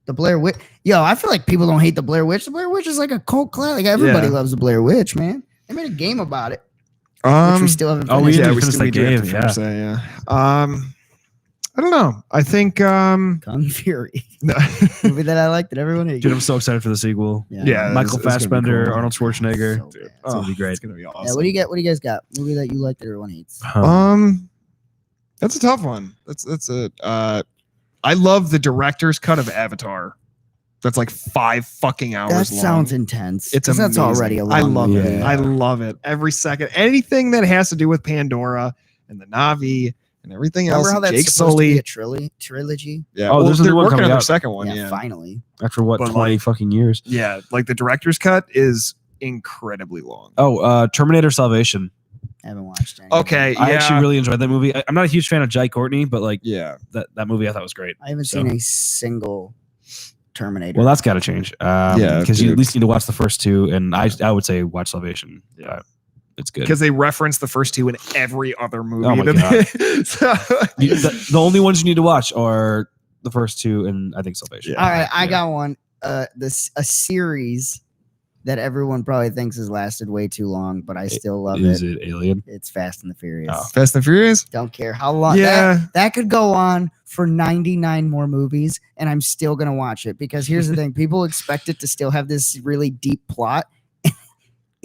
The Blair Witch. Yo, I feel like people don't hate the Blair Witch. The Blair Witch is like a cult classic. Like, everybody loves the Blair Witch, man. They made a game about it. Which we still haven't Oh, finished. we finished that game. Yeah. I don't know. I think Kung Fury. Movie that I liked that everyone hated. Dude, I'm so excited for the sequel. Yeah, Michael it's gonna be Fassbender, cool. Arnold Schwarzenegger. So Dude, bad. it's gonna be great. It's gonna be awesome. Yeah, what do you get? What do you guys got? Movie that you like that everyone hates? That's a tough one. That's a I love the director's cut of Avatar. That's like 5 fucking hours That long. sounds intense. It's 'Cause that's amazing. already a long I love movie. it. I love it. Every second. Anything that has to do with Pandora and the Navi and everything Remember else. how that's Jake supposed to be Sully. a trilogy? Yeah. Oh, Well, there's a new they're one working coming on their out. second one. Yeah, Yeah. finally. After what, But 20 fucking years? Yeah. Like the director's cut is incredibly long. Oh, Terminator Salvation. I haven't watched any. Okay. I yeah. actually really enjoyed that movie. I'm not a huge fan of Jai Courtney, but like Yeah. that movie I thought was great. I haven't So- seen a single Terminator. Well, that's got to change. Yeah, because you dude. at least need to watch the first 2, and I would say watch Salvation. Yeah, it's good. Because they reference the first 2 in every other movie. Oh my that so, The only ones you need to watch are the first 2, and I think Salvation. All right, I Yeah. got one. A series that everyone probably thinks has lasted way too long, but I still love Is it. it Alien? It's Fast and the Furious. Oh. Fast and Furious? Don't care how long. Yeah. That could go on for 99 more movies, and I'm still gonna watch it because here's the thing: people expect it to still have this really deep plot.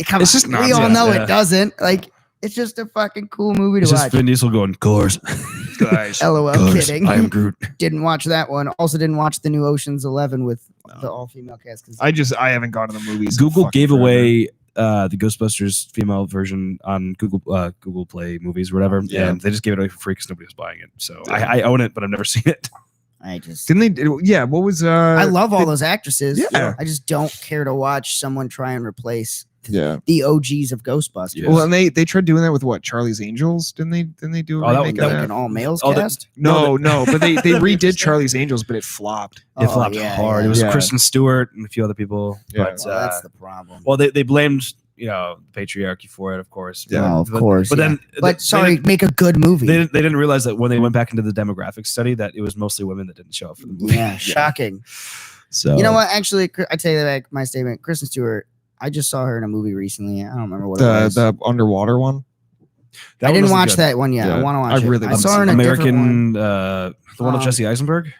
Come It's on, just we nonsense. all know Yeah. it doesn't. Like, it's just a fucking cool movie to It's just watch. Vin Diesel going, "Course, Guys. LOL, course, kidding. I am Groot." Didn't watch that one. Also, didn't watch the new Ocean's 11 with the all-female cast. Because I haven't gone to the movies. in Google fucking gave forever. away the Ghostbusters female version on Google Play Movies or whatever, Yeah. and they just gave it away for free because nobody was buying it. So I own it, but I've never seen it. I just, Didn't they? Yeah. What was? I love all those actresses. Yeah. I just don't care to watch someone try and replace Yeah. the OGs of Ghostbusters. Yeah. Well, and they tried doing that with what? Charlie's Angels? Didn't they do a Oh, that remake was- of Like that? an all males Oh, that- cast. No, but they redid Interesting. Charlie's Angels, but it flopped. It flopped hard. Yeah. It was Yeah. Kristen Stewart and a few other people. Yeah. But, Well, that's the problem. well, they blamed the patriarchy for it, of course. Yeah. Oh, of course. But yeah. then, but they sorry, didn't- make a good movie. they didn't realize that when they went back into the demographic study that it was mostly women that didn't show up for the movie. Yeah, shocking. So You know what? Actually, I take that back. My statement. Kristen Stewart. I just saw her in a movie recently. I don't remember what it was. The underwater one. that I one didn't wasn't watch good. that one yet. I Yeah, want to I watch it. really I want to saw her in see a different one. American, the one with Um, Jesse Eisenberg.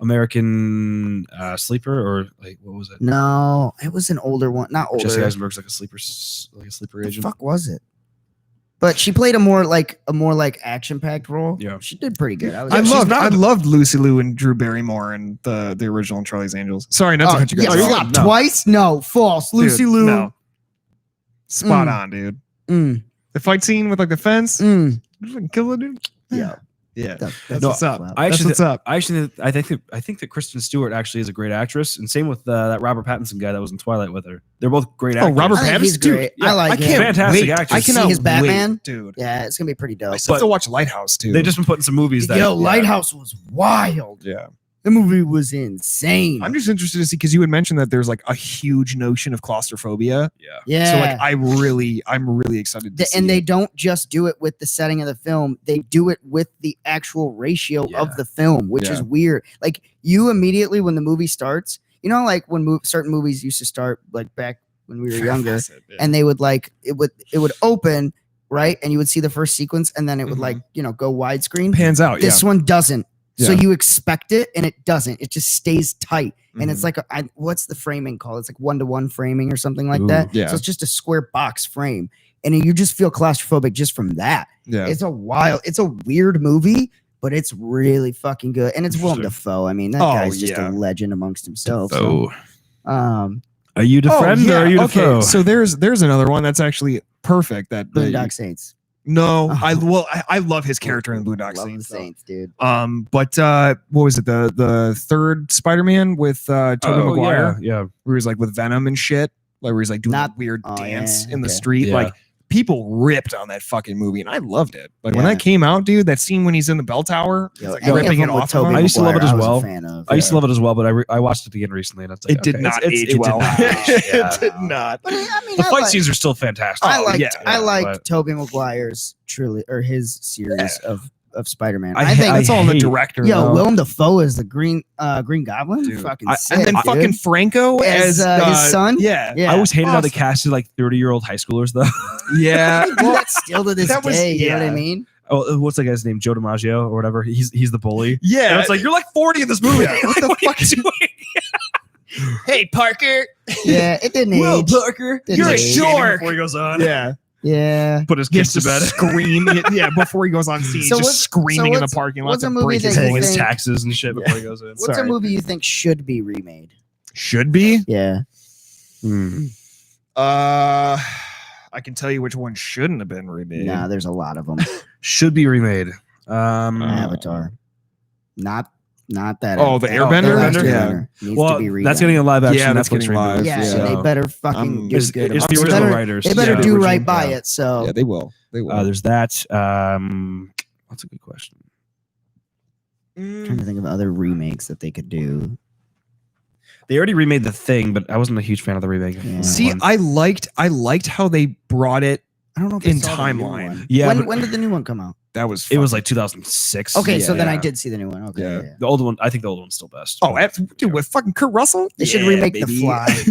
American Sleeper, or like what was it? No, it was an older one. Not older. Jesse Eisenberg's like a sleeper The agent. fuck was it? But she played a more like action packed role. Yeah. she did pretty good. I I was. loved Lucy Liu and Drew Barrymore and the original Charlie's Angels. Sorry, not to cut you guys yeah, off. flopped No. twice. No, false. Dude, Lucy Liu. no. Spot Mm. on, dude. Mm, The fight scene with like the fence. mm. Kill the dude. Yeah, Yeah. that's No, what's up. flop. That's what's up. I think that Kristen Stewart actually is a great actress, and same with that Robert Pattinson guy that was in Twilight with her. They're both great Oh, actors. Robert I think he's Pattinson, dude. great. yeah, I like I him. can't Fantastic wait. actress. I cannot See his Batman? wait, dude. Yeah, it's gonna be pretty dope. I still have But- to watch Lighthouse too. They just been putting some movies that Yo, Lighthouse was wild. yeah. The movie was insane. I'm just interested to see because you had mentioned that there's like a huge notion of claustrophobia. yeah. yeah. So like I'm really excited to see And they it. don't just do it with the setting of the film; they do it with the actual ratio Yeah. of the film, which is Yeah. weird. Like you immediately when the movie starts, like when certain movies used to start, like back when we were younger, and they would like it would open right, and you would see the first sequence, and then it would Mhm. go widescreen. pans out. This one doesn't. So Yeah. you expect it, and it doesn't. It just stays tight, and Mhm. it's like what's the framing called? It's like 1-to-1 framing or something like that. yeah. So it's just a square box frame, and you just feel claustrophobic just from that. Yeah. It's a weird movie, but it's really fucking good, and it's Willem Interesting. Dafoe. I mean, that Oh, guy's just yeah. a legend amongst himself. So, So, um, are you the friend or are you the foe? Okay, so there's another one that's actually perfect. That Boondock Saints. no, Oh. I love his character in Boondock Love Saints. the Saints, dude. But what was it? The third Spider-Man with Tobey Maguire, yeah. where he's like with Venom and shit, like where he's like doing Not- a weird oh, dance yeah, in the okay. street. Yeah. Like people ripped on that fucking movie, and I loved it. Like when Yeah. that came out, dude, that scene when he's in the bell tower, Yo, like any of ripping them it with off. Tobey I used to love it Maguire, as I was a well. fan of. I used to love it as well, but I watched it again recently, and it's like, It did okay, not it's- age it well. Did not age, yeah. It did not. But I mean, The I fight like- scenes are still fantastic. I liked yeah, I liked but- Tobey Maguire's his series of Spider-Man. I I think That's all on the hate- director. yo, though. Willem Dafoe is the Green Goblin. Dude, Fucking sick, and then dude. fucking Franco As, as his son? Yeah, Yeah. I always hated how they Awesome. casted like 30-year-old high schoolers though. yeah. They do that still to this that was- day. You know what I yeah. mean? Oh, what's that guy's name? Joe DiMaggio or whatever. He's the bully. Yeah, And it's like you're like 40 in this movie. Yeah, what the What are you fuck is- doing? hey Parker. Yeah, it didn't age. Parker, Didn't you're a age. dork. Before he goes on, Yeah, Yeah. put his he kids has to to bed. scream. Yeah, before he goes on scene, So just what's- screaming so in the what's- parking lot what's to a movie break that his you Paying voice. his think- taxes and shit before he goes in. What's Sorry. a movie you think should be remade? Should be. Yeah. Hmm. I can tell you which one shouldn't have been remade. Nah, there's a lot of them. Should be remade. Avatar. Not that. Oh, the Avatar. Airbender? Last Yeah. Airbender needs to Well, be redone. that's getting a live action. Yeah, that's Netflix getting reboot. live. Yeah, Yeah. they better fucking do It's, good. it's They the original better- writers. They better Yeah. do original, right by yeah. it. So Yeah, they will. They will. There's that. That's a good question. trying to think of other remakes that they could do. They already remade The Thing, but I wasn't a huge fan of the remake. Yeah. See, I liked how they brought it. I don't know if In I saw the new timeline. one. Yeah, When, but- when did the new one come out? That was. it was fucking- like 2006. Okay, so then I Yeah. did see the new one. Okay. Yeah. Yeah. The old one. I think the old one's still best. Oh, dude, with fucking Kurt Russell. They should Yeah, remake baby. The Fly.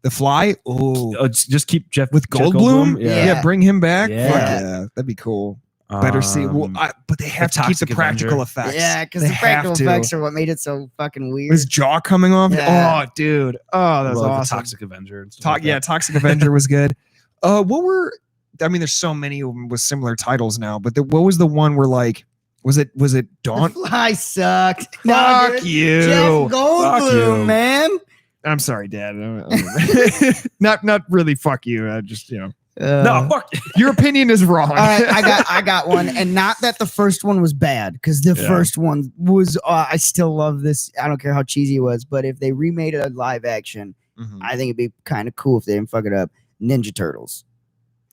The Fly. Oh, Just keep Jeff with Jeff Goldblum. Yeah. Yeah. bring him back. Yeah. Fuck yeah, that'd be cool. Better see. Well, but they have to keep the Toxic practical Avenger. effects. Yeah, because They the practical have to. effects are what made it so fucking weird. His jaw coming off. Yeah. Oh, dude. Oh, that was The awesome. Toxic Avenger. And stuff like Yeah, that. Toxic Avenger was good. What were? I mean, there's so many of them with similar titles now. But what was the one where like? Was it The Dawn? Fly sucked. Fuck dude. you. Jeff Fuck Goldblum, you. man. I'm sorry, Dad. Not really. Fuck you. Just No, fuck. your opinion is wrong. All right, I got one, and not that the first one was bad, because the Yeah. first one was. I still love this. I don't care how cheesy it was, but if they remade a live action, Mhm. I think it'd be kind of cool if they didn't fuck it up. Ninja Turtles.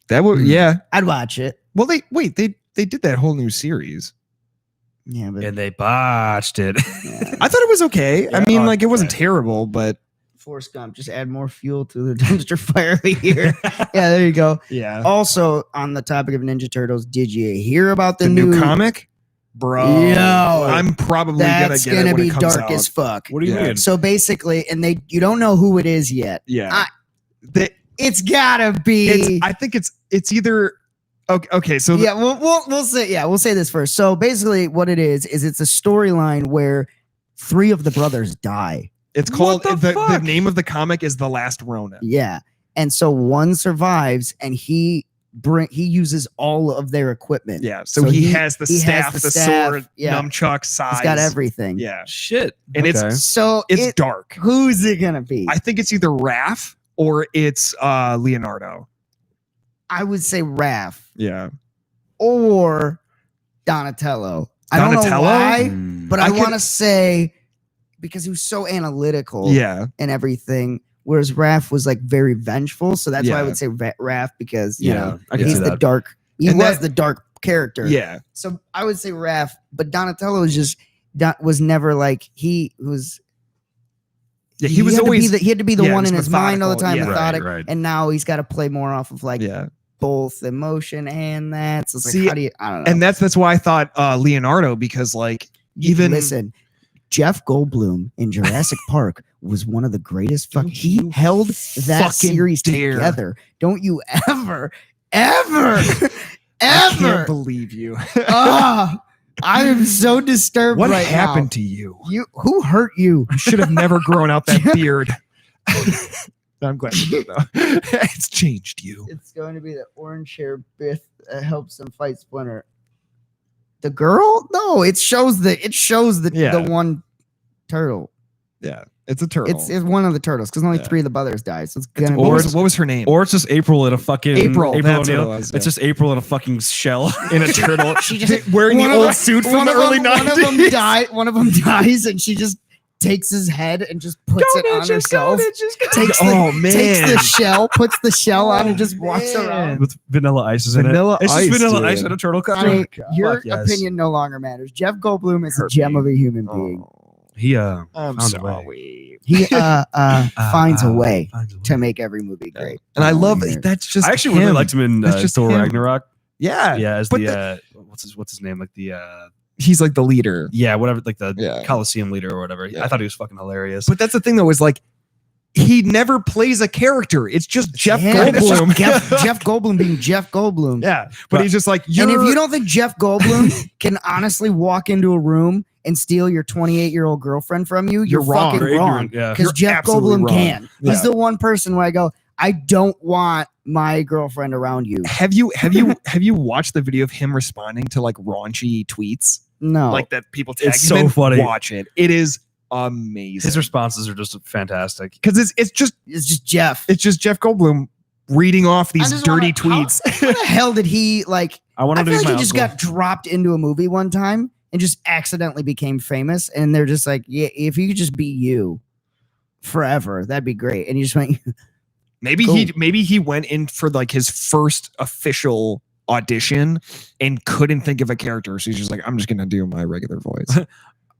That would yeah. I'd watch it. Well, they did that whole new series. Yeah, but And they botched it. yeah. I thought it was okay. Yeah, I mean, oh, like it wasn't okay. terrible, but Forrest Gump, just add more fuel to the dumpster fire here. Yeah, there you go. yeah. Also, on the topic of Ninja Turtles, did you hear about the, The new comic, bro. Yo, I'm probably That's gonna get gonna it when be it comes dark out. as fuck. What do you Yeah. mean? So basically, and you don't know who it is yet. Yeah. It's gotta be. I think it's either okay. So Yeah, we'll say we'll say this first. So basically, what it is it's a storyline where 3 of the brothers die. it's called What the the fuck? name of the comic is The Last Ronin. Yeah, and so one survives, and he uses all of their equipment. Yeah. So, So he has the he has staff, the the staff, sword, yeah. nunchuck, size. He's got everything. Yeah. Shit. And Okay. So it's dark. who's it gonna be? I think it's either Raph or it's Leonardo. I would say Raph Yeah. or Donatello. I don't know Donatello? why, Mm. but I I could- want to say because he was so analytical. Yeah. And everything. Whereas Raph was like very vengeful, so that's why I Yeah. would say Raph because you Yeah, know I can he's see the that. dark. He And was that- the dark character. Yeah. So I would say Raph, but Donatello was never like he was. Yeah. He was had to be always he had to be the yeah, one he in was his mind all the time, methodical, yeah. methodic, Right. and now he's got to play more off of like yeah. both emotion and that. So it's like, See, how do you? I don't know. And that's why I thought Leonardo, because like even listen, Jeff Goldblum in Jurassic Park was one of the greatest. Don't He you held that fucking series dare. together. Don't you ever, I ever? can't believe you. Ah, I am so disturbed. What right happened now. to you? You who hurt you? You should have never grown out that beard. I'm glad you did, though. It's changed you. It's going to be the orange hair Biff that helps him fight Splinter. The girl? No, it shows the Yeah. the one turtle. Yeah, it's a turtle. It's one of the turtles because only Yeah. 3 of the brothers died. So it's gonna what, be was, what was her name? Or it's just April in a fucking April. That's what O'Neil. it was. It's just April in a fucking shell. in a turtle. She just wearing the one of old them- suit from one the of early them- 90s. One of them dies, and she just takes his head and just puts it on herself. Takes Oh, takes the man. shell, puts the shell on, and just walks around. with Vanilla Ice in it. Vanilla It's just Ice, Vanilla dude. Ice and a turtle I costume. mean, your Fuck yes. opinion no longer matters. Jeff Goldblum is a Hurt gem me. of a human being. He I'm found a sorry. way. He finds a way Finds a way. to make every movie great. And I love Years. that's just I actually really him. liked him in That's just Thor him. Ragnarok. Yeah. Yeah, as but the what's his name? Like the he's like the leader. whatever, like the Yeah. Coliseum leader or whatever. Yeah. I thought he was fucking hilarious. But that's the thing though, is like he never plays a character. It's just Jeff Yeah, it's just Goldblum. Jeff Goldblum being Jeff Goldblum. yeah, But he's just like, And if you don't think Jeff Goldblum can honestly walk into a room and steal your 28-year-old girlfriend from you, you're You're wrong. fucking You're wrong. ignorant, yeah. Because You're Jeff absolutely Goldblum wrong. can. Yeah. He's the one person where I go, I don't want my girlfriend around you. have you watched the video of him responding to like raunchy tweets? No. Like that people tag It's him so in? funny. Watch it. It is amazing. his responses are just fantastic. Because it's just Jeff. Jeff Goldblum reading off these just dirty wanna- tweets. How the hell did he like? I want I to feel do like my he just uncle. got dropped into a movie one time and just accidentally became famous. And they're just like, yeah, if you could just be you forever, that'd be great. And you just went, Maybe he went in for like his first official audition and couldn't think of a character, so he's just like, I'm just gonna do my regular voice.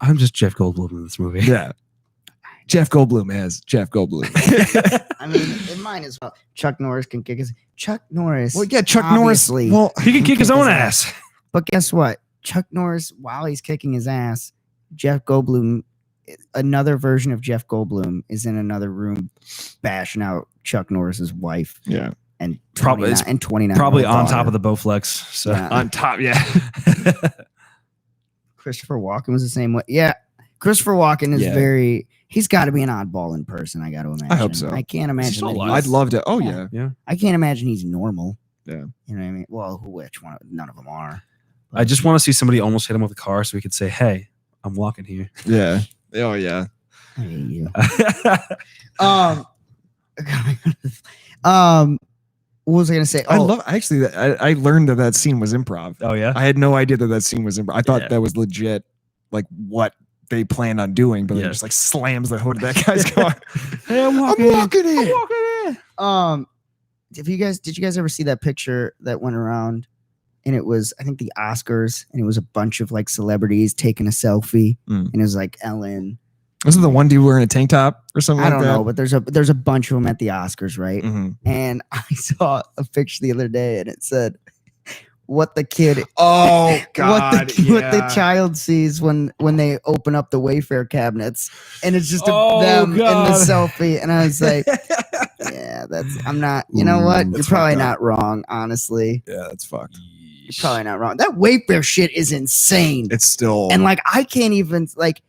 I'm just Jeff Goldblum in this movie. Yeah, Jeff Goldblum as Jeff Goldblum. I mean, in mine as well. Chuck Norris can kick his. Chuck Norris. Well, yeah, Chuck obviously, Norris. Well, He can kick his own ass. ass. But guess what? Chuck Norris, while he's kicking his ass, Jeff Goldblum, another version of Jeff Goldblum, is in another room bashing out Chuck Norris's wife yeah, and Probably- 29 Probably on top of the Bowflex. So Yeah. on top. Yeah, Christopher Walken was the same way. Yeah, Christopher Walken is Yeah. very. He's got to be an oddball in person. I got to imagine. hope so. I can't imagine. still that alive? he's- I'd love to. Oh yeah, yeah. I can't imagine he's normal. Yeah. You know what I mean? Well, which one? None of them are. I just want to see somebody almost hit him with a car so we could say, "Hey, I'm walking here." yeah. Oh yeah. I hate you. What was I gonna say? I love actually. I learned that scene was improv. Oh yeah. I had no idea that scene was improv. I thought Yeah. that was legit, like what they planned on doing, but then Yeah. just like slams the hood of that guy's car. Hey, I'm walking. in. Did you guys ever see that picture that went around? And it was, I think, the Oscars, and it was a bunch of like celebrities taking a selfie, Mm. and it was like Ellen. Wasn't the one dude wearing a tank top or something I like don't that? know, but there's a bunch of them at the Oscars, right? Mhm. And I saw a picture the other day, and it said, "What the kid, Oh God! what the child sees when they open up the Wayfair cabinets," and it's just Oh, them in the God. selfie, and I was like, "Yeah, I'm not. You know what? You're that's probably fucked up. not wrong, honestly. Yeah, that's fucked. You're probably not wrong. That Wayfair shit is insane, It's still and like I can't even like."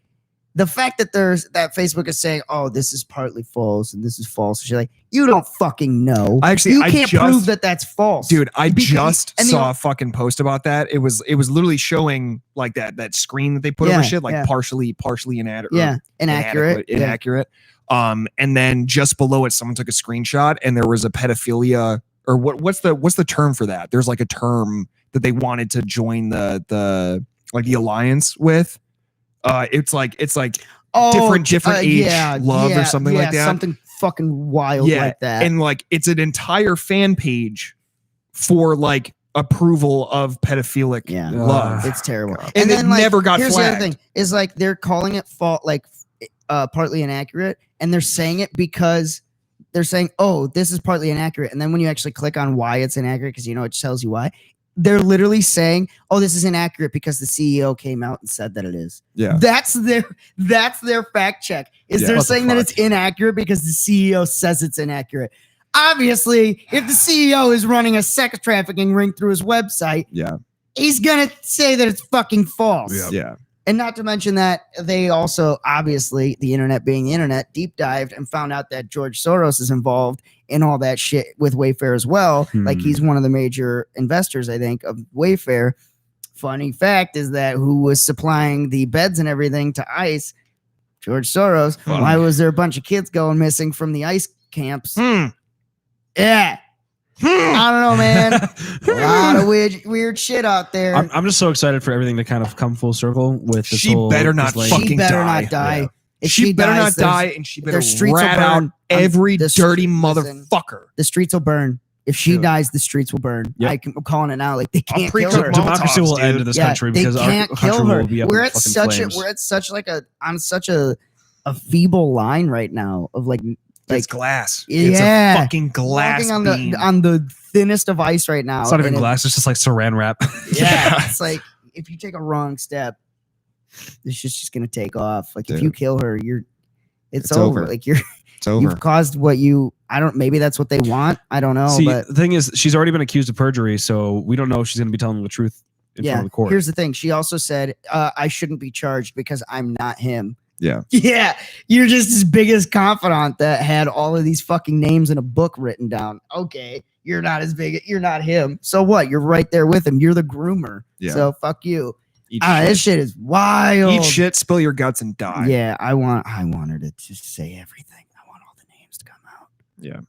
The fact that Facebook is saying, "Oh, this is partly false and this is false," she's like, "You don't fucking know. I You can't prove that that's false, Dude, I Because- just and the- saw a fucking post about that. It was literally showing like that screen that they put Yeah, over shit, like yeah. partially inadequate. Yeah, inaccurate. Yeah. Inaccurate. And then just below it, someone took a screenshot, and there was a pedophilia, or what's the term for that? There's like a term that they wanted to join the alliance with. It's like different age love or something like that. Something fucking wild like that. And like it's an entire fan page for like approval of pedophilic Yeah. love. It's terrible. And it never got here's flagged. the other thing is like they're calling it partly inaccurate, and they're saying it because they're saying, "Oh, this is partly inaccurate," and then when you actually click on why it's inaccurate, because it tells you why. They're literally saying, "Oh, this is inaccurate because the CEO came out and said that it is." Yeah. That's their fact check. Is Yeah. they're What the saying that fuck? it's inaccurate because the CEO says it's inaccurate. Obviously, if the CEO is running a sex trafficking ring through his website, Yeah. he's gonna say that it's fucking false. Yeah. And not to mention that they also, obviously, the internet being the internet, deep dived and found out that George Soros is involved in all that shit with Wayfair as well. Like he's one of the major investors, I think, of Wayfair. Funny fact is that who was supplying the beds and everything to ICE? George Soros. Fuck. Why was there a bunch of kids going missing from the ICE camps? Yeah. I don't know, man. A lot of weird shit out there. I'm just so excited for everything to kind of come full circle with this She whole, better this, not like, fucking she better die. not die. Yeah. If she better dies, not there's- die, and she better their streets will rat out burn. every The dirty listen. motherfucker. The streets will burn. If she Dude. dies, the streets will burn. Yep. I'm calling it now. Like they can't preach kill it her. tomorrow. Democracy will Molotovs, end dude. in this Yeah, country they because our can't country kill her. will be up We're in at fucking such flames. a we're at such like a on such a feeble line right now of like It's glass. Yeah. It's a fucking glass walking on beam. the thinnest of ice right now. It's not even and glass. It's just like saran wrap. Yeah, it's like if you take a wrong step, this shit's just gonna take off. Like if Dude. you kill her, it's It's over. over. Like you're It's over. you've caused what you. I don't. Maybe that's what they want. I don't know. See, but the thing is, she's already been accused of perjury, so we don't know if she's going to be telling the truth in front of the court. Here's the thing. She also said, I shouldn't be charged because I'm not him. Yeah. Yeah. You're just his biggest confidant that had all of these fucking names in a book written down. Okay. You're not as big. You're not him. So what? You're right there with him. You're the groomer. Yeah. So fuck you. Eat This shit is wild. Eat shit, spill your guts, and die. Yeah. I want her to just say everything. I want all the names to come out. Yeah.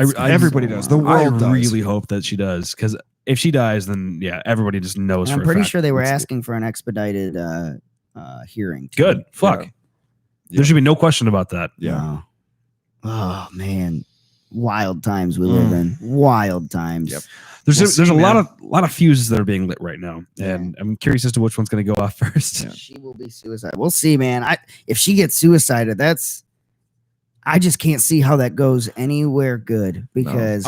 It's everybody does. The wild. world I does. really hope that she does, because if she dies, then yeah, everybody just knows. And for I'm a pretty fact. sure they were It's asking for an expedited hearing. too. good. Fuck. Yeah. There should be no question about that. Yeah. No. Oh man, wild times we live in. Wild times. Yep. There's We'll there's see, a man. lot of fuses that are being lit right now, Yeah. and I'm curious as to which one's going to go off first. Yeah. She will be suicide. We'll see, man. If she gets suicided, I just can't see how that goes anywhere good because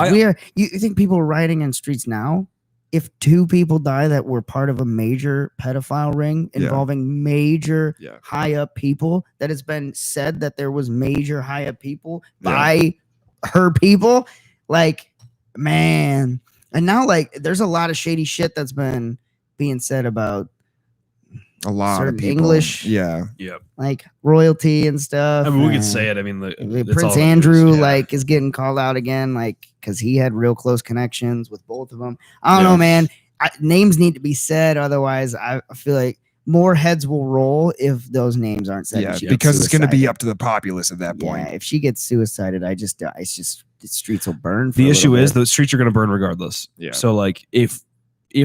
you think people are rioting in streets now? If 2 people die that were part of a major pedophile ring Yeah. involving major Yeah. high up people, that has been said that there was major high up people Yeah. by her people, like, man. And now, like, there's a lot of shady shit that's been being said about A lot certain of people. English. Yeah. like royalty and stuff. I mean, we and can say it. I mean, Prince Andrew like is getting called out again, like because he had real close connections with both of them. I don't know, man. Names need to be said, otherwise, I feel like more heads will roll if those names aren't said. Yeah. If she Because gets it's going to be suicided. up to the populace at that point. Yeah, if she gets suicided, it's just the streets will burn. For The a issue little is bit. the streets are going to burn regardless. Yeah. So like if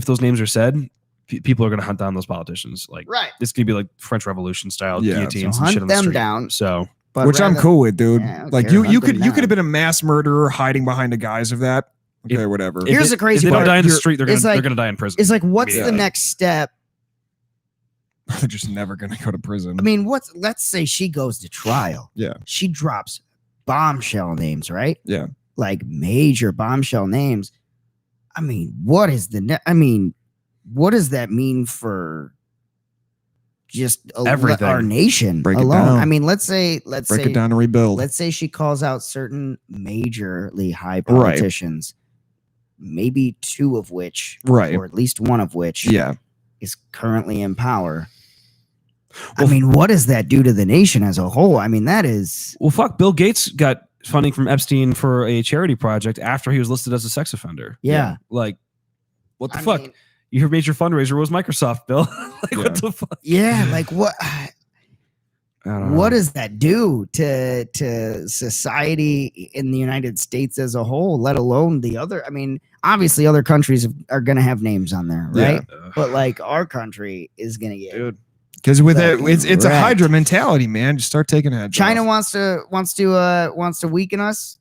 those names are said, people are going to hunt down those politicians. Like right. this could be like French Revolution style Yeah. guillotines So and shit hunt on the them street. down. So But Which I'm rather- cool with, dude. Yeah, I don't Like care. you Hunt could them you could have down. been a mass murderer hiding behind the guise of that. Okay, whatever. if Here's the crazy if they part. don't die in the You're- street, they're it's going like- to die in prison. It's like, what's Yeah. the next step? They're just never going to go to prison. I mean, let's say she goes to trial. Yeah. She drops bombshell names, right? Yeah. Like major bombshell names. I mean, what does that mean for just Everything. our nation Break it alone? down. I mean, let's say break it down and rebuild. let's say she calls out certain majorly high politicians, maybe 2 of which, Right. or at least 1 of which, Yeah. is currently in power. Well, I mean, what does that do to the nation as a whole? I mean, that is well, fuck. Bill Gates got funding from Epstein for a charity project after he was listed as a sex offender. Yeah. Like, what the I fuck? mean, Your major fundraiser was Microsoft, Bill. Like, Yeah. what the fuck? yeah, like what? I don't know. What does that do to society in the United States as a whole? Let alone the other. I mean, obviously, other countries are going to have names on there, right? But like our country is going to get. Dude. Because with Fucking it's a wrecked. Hydra mentality, man. Just start taking heads China off. wants to weaken us.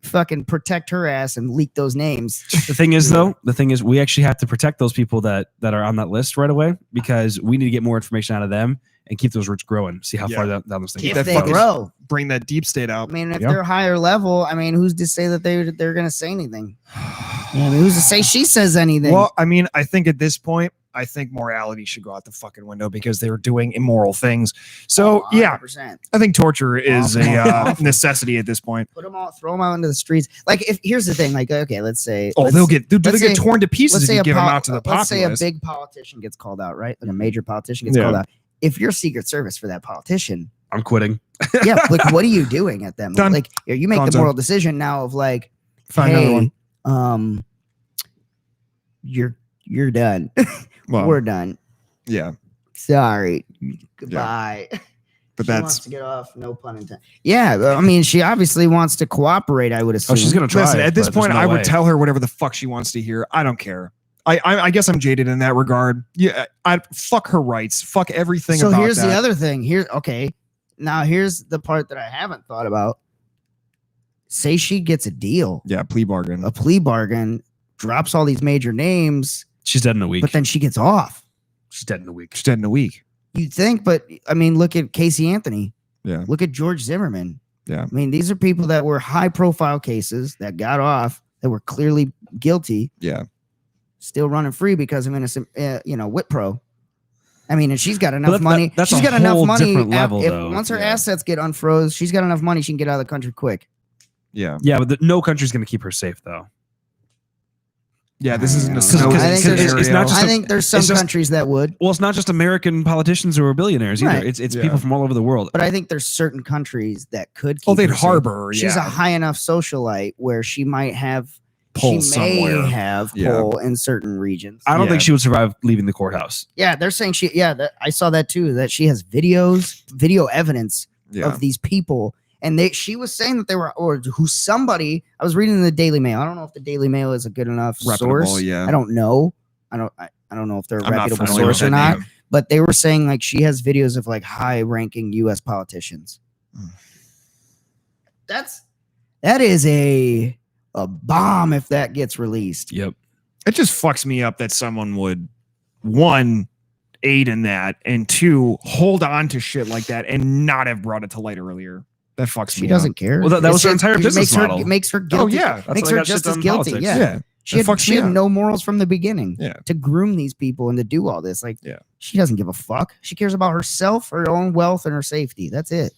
Fucking protect her ass and leak those names. The thing is, though, we actually have to protect those people that are on that list right away, because we need to get more information out of them and keep those roots growing. See how Yeah. far down those things Keep If go. that they fucking- grow, Bring that deep state out. I mean, if Yeah. they're higher level, I mean, who's to say that they're going to say anything? I mean, who's to say she says anything? Well, I mean, I think at this point, I think morality should go out the fucking window because they're doing immoral things. So Oh, yeah, 100%. I think torture is Awful. a Awful. necessity at this point. Put them all, throw them out into the streets. Like, if here's the thing, like, okay, let's say, Oh, let's- they'll get dude, let's they get say- torn to pieces if you give them out to the let's say a populace. big politician gets called out, right? Like a major politician gets Yeah. called out. If you're Secret Service for that politician, I'm quitting. yeah, like, what are you doing at them? Done. Like, you make the Gonzo. moral decision now of like, Find another one. You're done. Well, We're done. yeah, Sorry. Goodbye. but She wants that's to get off. No pun intended. Yeah, I mean, she obviously wants to cooperate. I would assume. Oh, she's gonna try. listen. At this but there's point, no I would way. tell her whatever the fuck she wants to hear. I don't care. I guess I'm jaded in that regard. Yeah, I fuck her rights. Fuck everything. So about here's that. the other thing. Okay, Now here's the part that I haven't thought about. Say she gets a deal, Yeah, plea bargain. a plea bargain, drops all these major names, She's dead in a week. but then she gets off. She's dead in a week. She's dead in a week. You'd think, but I mean, look at Casey Anthony. Yeah. Look at George Zimmerman. Yeah. I mean, these are people that were high profile cases that got off, that were clearly guilty, Yeah. still running free because of innocent, Whitpro. I mean, and she's got enough But money. that's She's a got enough whole money. different level, if, though. once her Yeah. assets get unfroze, she's got enough money. She can get out of the country quick. Yeah. Yeah, but no country's going to keep her safe, though. Yeah. This isn't a I snow think scenario. it's not just I think there's some it's just- countries that would, Well, it's not just American politicians who are billionaires either. Right. It's Yeah. people from all over the world. but I think there's certain countries that could. Oh, keep they'd her safe. harbor her. She's a Yeah. high enough socialite where she might have Pull she may somewhere. have Yeah. pull in certain regions. I don't Yeah. think she would survive leaving the courthouse. Yeah, they're saying I saw that too, that she has video evidence Yeah. of these people. And she was saying that they were, or who somebody, I was reading the Daily Mail. I don't know if the Daily Mail is a good enough Reputable, source. yeah. I don't know. I don't know if they're a I'm not reputable familiar with source or that not, name. but they were saying like she has videos of like high ranking US politicians. Mm. That is a bomb if that gets released. Yep. It just fucks me up that someone would, one, aid in that, and two, hold on to shit like that and not have brought it to light earlier. That fucks She me doesn't up. care. Well, that was her entire it business makes her, model. It makes her guilty. Oh, yeah. That's Makes why they her got shit just done as in guilty. politics. Yeah. She It fucks had me up. no morals from the beginning. Yeah. To groom these people and to do all this. Like, Yeah. she doesn't give a fuck. She cares about herself, her own wealth, and her safety. That's it.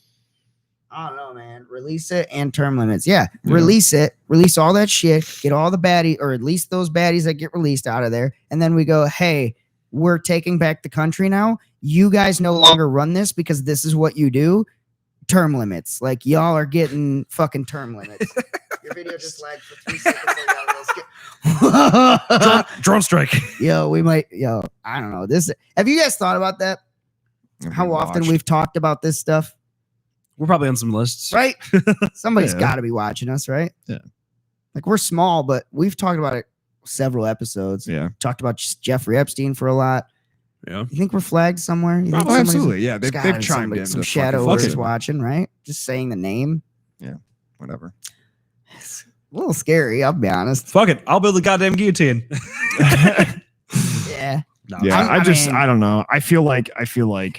I don't know, man. Release it and term limits. Yeah. Yeah. Release it. Release all that shit. Get all the baddies, or at least those baddies that get released out of there. And then we go, hey, we're taking back the country now. You guys no longer run this because this is what you do. Term limits. Like, y'all are getting fucking term limits. Your video just lagged for 3 seconds. Drone strike. I don't know. Have you guys thought about that? How often we've talked about this stuff, We're probably on some lists. right? Somebody's Yeah. got to be watching us, right? Yeah. Like, we're small, but we've talked about it several episodes. Yeah. Talked about Jeffrey Epstein for a lot. Yeah. You think we're flagged somewhere? You think Oh, somebody's- absolutely. Yeah. there's They've gotta be chimed somebody- in. Some to shadow fucking fuck is it. watching, right? Just saying the name. Whatever. It's a little scary, I'll be honest. Fuck it. I'll build a goddamn guillotine. Yeah. No. Yeah. I mean- I don't know. I feel like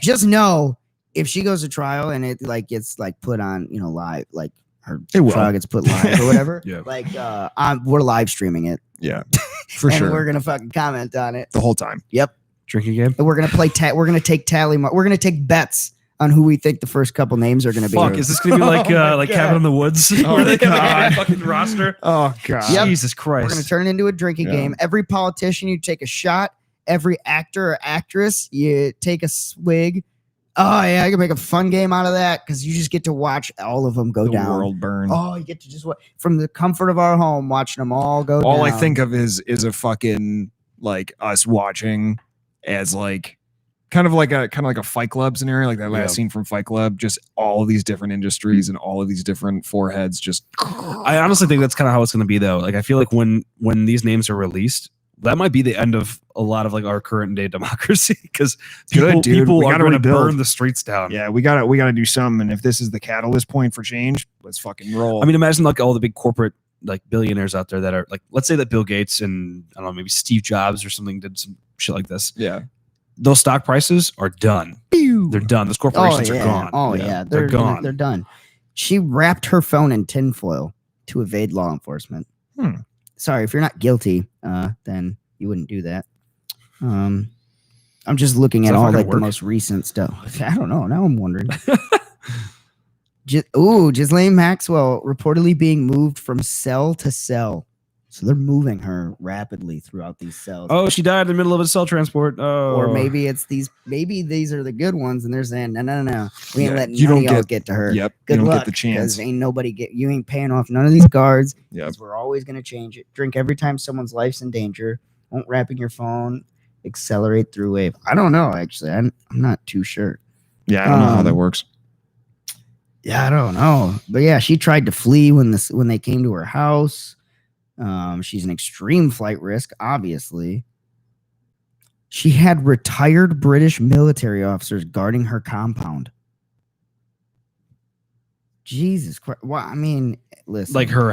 Just know if she goes to trial and it like gets like put on, live, like her It will. trial gets put live or whatever. Yeah. Like we're live streaming it. yeah, for and sure. we're gonna fucking comment on it. The whole time. Drinking game. And we're gonna play we're gonna take we're gonna take bets on who we think the first couple names are gonna be. Fuck, is this gonna be like Oh my Cabin in the Woods? Oh where they have God. a fucking roster? Oh God. Yep. Jesus We're Christ. gonna turn it into a drinking Yeah. game. Every politician, you take a shot. Every actor or actress, you take a swig. Oh yeah, I can make a fun game out of that because you just get to watch all of them go The down. world burn. Oh, you get to just from the comfort of our home, watching them all go All down. I think of is a fucking like us watching as like kind of like a Fight Club scenario, like that last Yeah. scene from Fight Club. Just all of these different industries and all of these different foreheads. Just I honestly think that's kind of how it's going to be, though. Like, I feel like when these names are released, that might be the end of a lot of like our current day democracy because Good, dude. people We are gotta going to rebuild. burn the streets down. yeah, we gotta do something. And if this is the catalyst point for change, let's fucking roll. I mean, imagine like all the big corporate like billionaires out there that are like, let's say that Bill Gates and I don't know, maybe Steve Jobs or something did some shit like this. yeah, Those stock prices are done. They're done. Those corporations are gone. Oh yeah, They're gone. They're done. She wrapped her phone in tinfoil to evade law enforcement. Sorry, if you're not guilty, then you wouldn't do that. I'm just looking Is at that all fucking like the work? most recent stuff. I don't know. Now I'm wondering. Ghislaine Maxwell reportedly being moved from cell to cell. So they're moving her rapidly throughout these cells. Oh, she died in the middle of a cell transport. Oh, Or maybe these are the good ones, and they're saying, no. We ain't Yeah, letting you none of don't y'all get- get to her. yep. Good you don't luck, get the chance. 'cause you ain't paying off none of these cards. Yep. 'Cause we're always gonna change it. Drink every time someone's life's in danger. Won't wrap in your phone. Accelerate through wave. I don't know, actually. I'm not too sure. Yeah, I don't know how that Um, works. Yeah, I don't know. But yeah, she tried to flee when they came to her house. She's an extreme flight risk, obviously. She had retired British military officers guarding her compound. Jesus Christ. Well, I mean, listen. Like her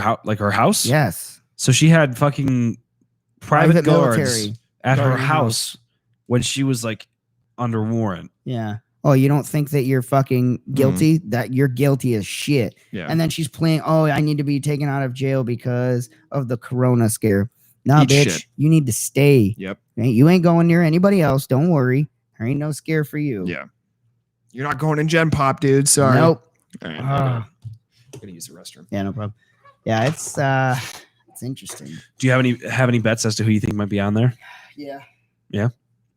house. Yes. So she had fucking private guards military at her guarding her house when she was like under warrant. Yeah. Oh, you don't think that you're fucking guilty? That you're guilty as shit. Yeah. And then she's playing, oh, I need to be taken out of jail because of the corona scare. Nah, Eat bitch, shit. you need to stay. Yep. You ain't going near anybody else. Don't worry. There ain't no scare for you. Yeah. You're not going in Gen Pop, dude. Sorry. Nope. All right. Ah. I'm gonna use the restroom. Yeah, no problem. Yeah, it's interesting. Do you have any bets as to who you think might be on there? Yeah. Yeah?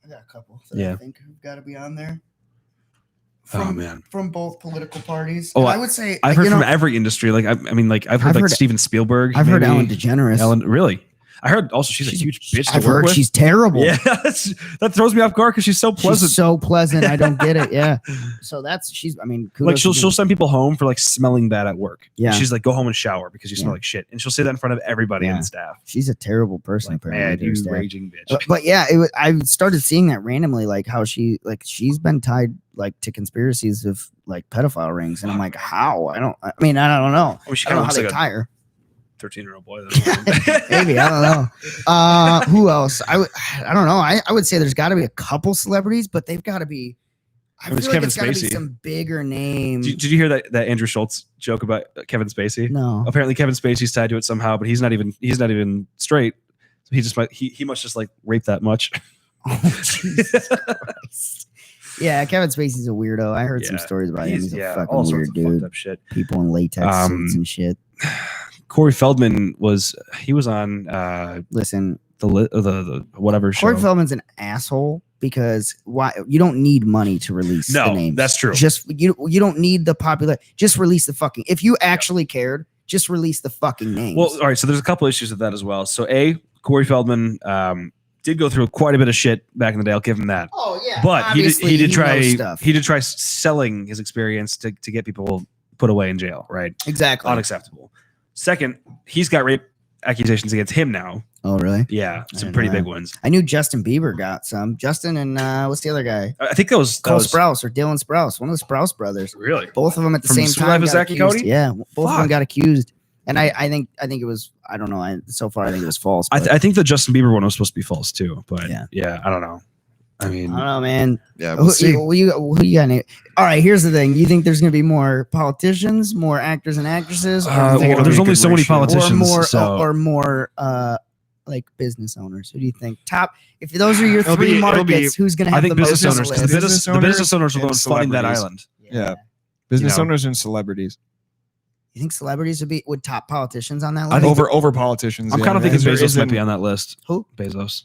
I got a couple that Yeah. I think have got to be on there. Oh man. From both political parties. Oh, And I would say I've heard from every industry. Like I mean, like I've heard like Steven Spielberg. I've heard maybe. Ellen DeGeneres. Ellen, really? I heard also she's a huge bitch to I've work heard with. she's terrible. Yeah, that throws me off guard because she's so pleasant. She's so pleasant. I don't get it. Yeah. So I mean, Like kudos to she'll send people home for like smelling bad at work. Yeah. She's like, go home and shower because you smell Yeah. like shit, and she'll say that in front of everybody Yeah. on staff. She's a terrible person. Like, apparently, man, to you her staff. raging bitch. But yeah, I started seeing that randomly, like how she's been tied like to conspiracies of like pedophile rings, and I'm like, how? I don't know. Oh, she I don't know kinda how looks they like a tie her. 13-year-old boy. Maybe I don't know. Who else? I don't know. I would say there's got to be a couple celebrities, but they've got to be. I It was feel like Kevin it's got to be Spacey. some bigger name. Did you hear that Andrew Schultz joke about Kevin Spacey? No. Apparently Kevin Spacey's tied to it somehow, but he's not even straight. So he must just like rape that much. Oh, Jesus Christ. Yeah, Kevin Spacey's a weirdo. I heard some Yeah. stories about him. He's a all fucking sorts weird of fucked dude. up shit. People in latex suits and shit. Corey Feldman was on Listen, the whatever show. Corey Feldman's an asshole because why? You don't need money to release the No, names. that's true. Just you don't need the popular. Just release the fucking. If you actually cared, just release the fucking names. Well, all right. So there's a couple issues with that as well. So Corey Feldman did go through quite a bit of shit back in the day. I'll give him that. oh yeah, But he obviously did knows try selling his experience to get people put away in jail. Right? exactly. Unacceptable. Second, he's got rape accusations against him now. Oh really? Yeah, I some didn't pretty know big that. ones. I knew Justin Bieber got some. Justin and what's the other guy? I think that was Cole Sprouse or Dylan Sprouse, one of the Sprouse brothers. really. Both of them at the From same Sweet time Life of got Zack and accused. Cody? Yeah, both of them Fuck. got accused. And I think it was, I don't know. So far I think it was false. I but think the Justin Bieber one was supposed to be false too. But Yeah. yeah, I don't know. I mean, I don't know, man. Yeah, Who you got? All right, here's the thing. You think there's going to be more politicians, more actors and actresses, or well, more, there's only so many politicians. or more, so like business owners? Who do you think top? If those are your It'll three be- it'll be- markets, who's going to I have think the most business on owners, the because list? the business owners are the and ones funding that celebrities. island. Yeah. Business know. owners and celebrities. You think celebrities would top politicians on that I list? think Over politicians. I'm yeah. kind of thinking Because there Bezos might isn't- be on that list. Who? Bezos.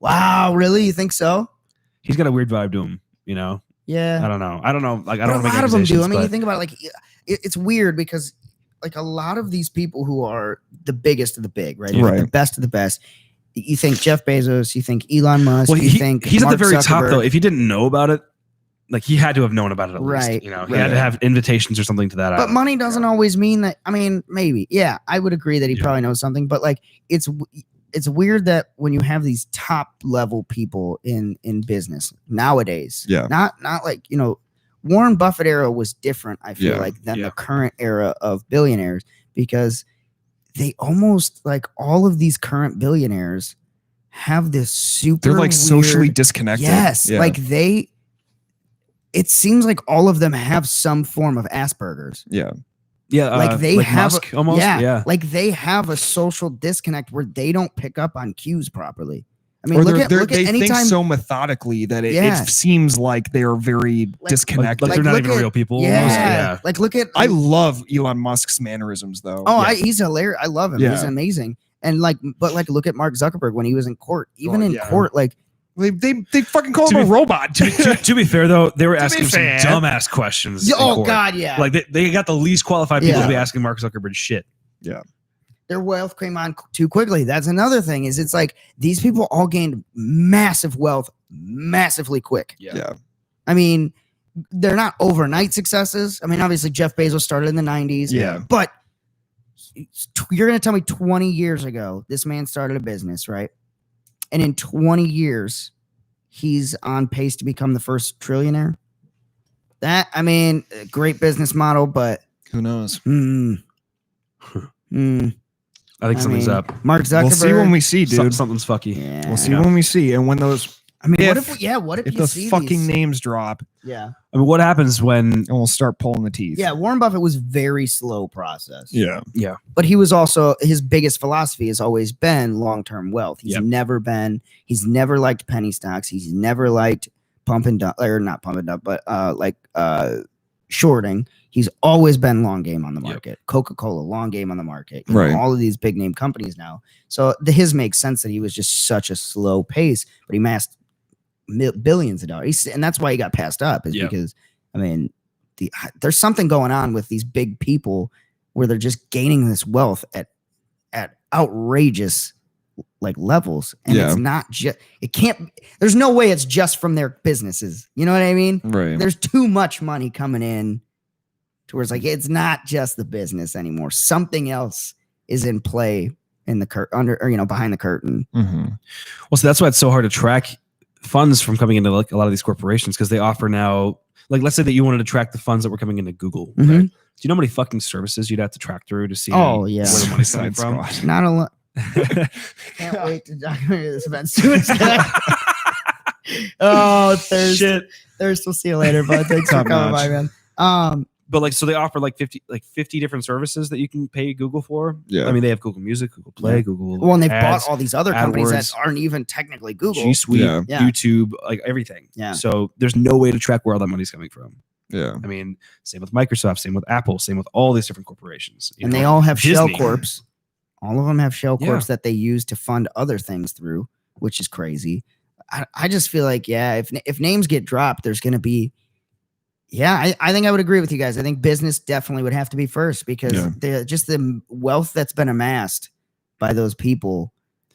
Wow, really? You think so? He's got a weird vibe to him. You know. Yeah. I don't know. Like I But don't a make lot of them do. I accusations, mean, you but think about it, like it's weird because like a lot of these people who are the biggest of the big, right? Right. The best of the best. You think Jeff Bezos, you think Elon Musk, well, you think he's at the Mark very top Zuckerberg. though. If he didn't know about it, like he had to have known about it at Right, least. You know, he right. had to have invitations or something to that. But island. money doesn't always mean that. I mean, maybe. Yeah, I would agree that he Yeah. probably knows something. But like, it's weird that when you have these top level people in business nowadays, Yeah. not like Warren Buffett era was different. I feel Yeah. like than Yeah. the current era of billionaires because they almost like all of these current billionaires have this super. They're like socially weird- disconnected. Yes, Yeah. like they. It seems like all of them have some form of Asperger's. Yeah. yeah, Like they have Musk almost. Yeah. like they have a social disconnect where they don't pick up on cues properly. I mean, Or look they at think anytime. so methodically that Yeah. it seems like they are very Like- disconnected. Like they're not look even at- real people. yeah, almost. Yeah. like look at. I love Elon Musk's mannerisms though. oh, yeah. he's hilarious. I love him. Yeah. He's amazing. And like, but like, look at Mark Zuckerberg when he was in court. Even Oh, in yeah. court, like, They fucking call To him a be- robot. to be fair though, they were To be asking some fair. dumbass questions. in oh court. god, yeah. Like they got the least qualified people Yeah. to be asking Mark Zuckerberg shit. Their wealth came on too quickly. That's another thing. Is it's like these people all gained massive wealth massively quick. Yeah. I mean, they're not overnight successes. I mean, obviously Jeff Bezos started in the 90s. Yeah. But you're going to tell me 20 years ago, this man started a business, right? And in 20 years, he's on pace to become the first trillionaire. That, I mean, a great business model, but Who knows? I think something's up. Mark Zuckerberg. We'll see when we see, dude. Something's fucky. Yeah. We'll see when we see, and when those. I mean, If- what if If you those see fucking these? names drop, Yeah. I mean, what happens when? and we'll start pulling the teeth. Yeah. Warren Buffett was very slow process. Yeah. But he was also, his biggest philosophy has alwaes been long-term wealth. He's Yep. he's never liked penny stocks. He's never liked pump and dump, or not pump and dump, but shorting. He's always been long game on the market. Coca-Cola, long game on the market. You know, Right. all of these big name companies now. So his makes sense that he was just such a slow pace, but he amassed billions of dollars. And that's why he got passed up, is Yep. because, I mean, there's something going on with these big people where they're just gaining this wealth at outrageous like levels. And Yeah. it's not just, there's no way it's just from their businesses. You know what I mean? Right. There's too much money coming in to where it's like, it's not just the business anymore. Something else is in play in the behind the curtain. Mm-hmm. Well, so that's why it's so hard to track funds from coming into like a lot of these corporations, because they offer now, like, let's say that you wanted to track the funds that were coming into Google. Mhm. Right? Do you know how many fucking services you'd have to track through to see Oh, yeah. where the money's coming Suicide from? Squad. Not a lot. Can't wait to document this event. Suicide. Oh, Thirst. Shit. Thirst. We'll see you later, bud. Thanks for Top coming by, notch. man. But like, so they offer like 50 different services that you can pay Google for. Yeah. I mean, they have Google Music, Google Play, Yeah. Google. Well, and they've Ads, bought all these other companies AdWords, that aren't even technically Google. G Suite, Yeah. Yeah. YouTube, like everything. Yeah. So there's no way to track where all that money's coming from. Yeah. I mean, same with Microsoft, same with Apple, same with all these different corporations. You And know? they all have shell Disney. corps. All of them have shell Yeah. corps that they use to fund other things through, which is crazy. I just feel like, yeah, if names get dropped, there's going to be, I think I would agree with you guys. I think business definitely would have to be first, because just the wealth that's been amassed by those people,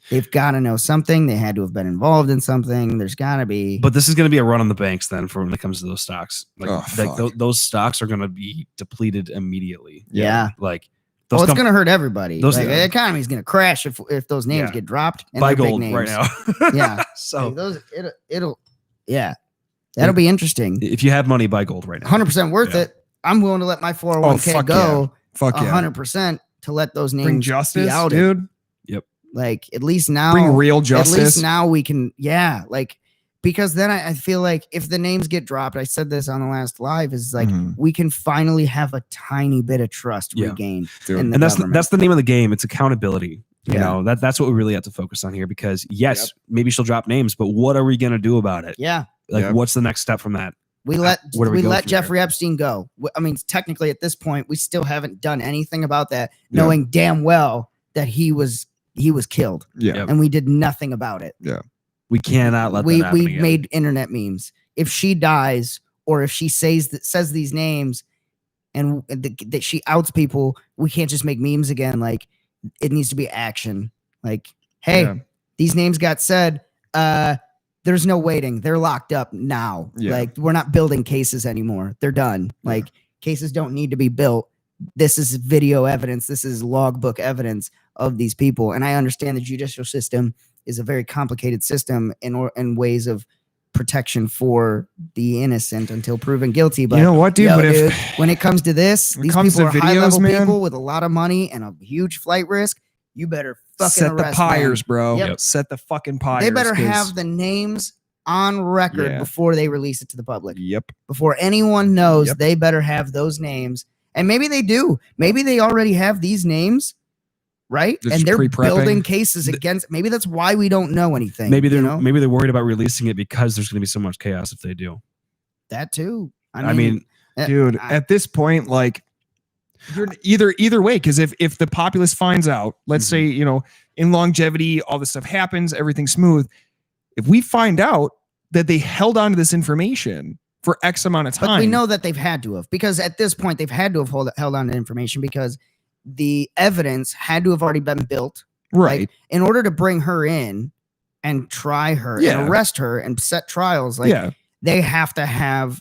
they've got to know something. They had to have been involved in something. There's got to be. But this is going to be a run on the banks then for when it comes to those stocks. Like, Oh, like fuck. those stocks are going to be depleted immediately. Yeah. Like Oh, those it's going to hurt everybody. those- Like, the economy is going to crash if those names Yeah. get dropped. And buy they're big gold names. right now. Yeah. So Like those, that'll be interesting. if you have money, buy gold right now. 100% worth Yeah. it. I'm willing to let my 401k fuck go Fuck yeah. 100% to let those names Bring be justice, outed. dude. Like, at least now, Bring real at justice. least now we can, like, because then I feel like if the names get dropped, I said this on the last live, is like, Mhm. we can finally have a tiny bit of trust Yeah. regained. Dude. in the And that's government. the name of the game. It's accountability. You Yeah. know, that's what we really have to focus on here, because yes, maybe she'll drop names, but what are we going to do about it? Yeah. Like, Yep. what's the next step from that? We let Where do we go from Jeffrey Epstein go. I mean, technically at this point, we still haven't done anything about that, Yeah. knowing damn well that he was killed, Yeah. Yep. and we did nothing about it. We cannot let we that happen we again. made internet memes. If she dies, or if she says these names, and that she outs people, we can't just make memes again. Like, it needs to be action. Like, hey, Yeah. these names got said. There's no waiting. They're locked up now. Yeah. Like, we're not building cases anymore. They're done. Like, cases don't need to be built. This is video evidence. This is logbook evidence of these people. And I understand the judicial system is a very complicated system in ways of protection for the innocent until proven guilty. But You know what, dude? yo, But if dude, when it comes to this, When it these comes people are to high level videos, man, people with a lot of money and a huge flight risk. You better fucking set the arrest pyres, them. bro. Yep. Set the fucking pyres. They better 'cause- have the names on record Yeah. before they release it to the public. Yep. Before anyone knows, Yep. they better have those names. And maybe they do. Maybe they already have these names, right? They're And just they're pre-prepping. building cases against. Maybe that's why we don't know anything. Maybe they're you know? maybe they're worried about releasing it because there's going to be so much chaos if they do. that too. I mean, Dude, I- at this point, like, you're either way, because if the populace finds out, let's Mhm. say, in longevity, all this stuff happens, everything's smooth. If we find out that they held on to this information for X amount of time, But we know that they've had to have, because at this point they've had to have held on to information, because the evidence had to have already been built. right? Like, in order to bring her in and try her Yeah. and arrest her and set trials, like, yeah, they have to have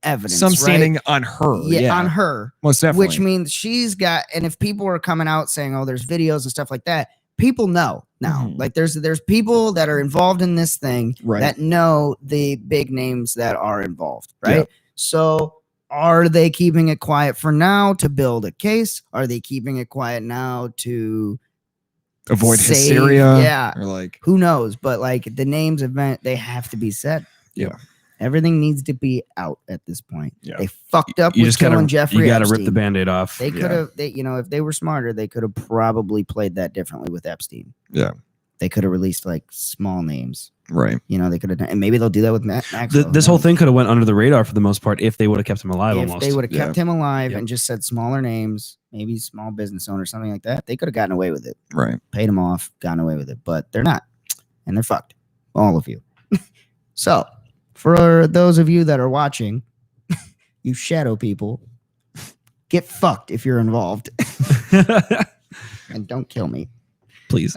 evidence. some right? standing on her. Yeah, on her. most definitely. Which means she's got, and if people are coming out saying, oh, there's videos and stuff like that, people know now. Mhm. Like, there's people that are involved in this thing Right. that know the big names that are involved, right? Yeah. So Are they keeping it quiet for now to build a case? Are they keeping it quiet now to avoid save- hysteria. Yeah. Or like, Who knows? But like the names event, they have to be said. Yeah. Everything needs to be out at this point. Yeah. They fucked up You with just gotta, killing Jeffrey you gotta Epstein. rip the Band-Aid off. They could have, if they were smarter, they could have probably played that differently with Epstein. Yeah. They could have released like small names. right. They could have done, and maybe they'll do that with Maxwell. This whole thing could have went under the radar for the most part if they would have kept him alive. If Almost. they would have kept him alive Yep. and just said smaller names, maybe small business owner, something like that, they could have gotten away with it. Right. Paid him off, gotten away with it, but they're not, and they're fucked, all of you. So, for those of you that are watching, you shadow people, get fucked if you're involved, and don't kill me. Please.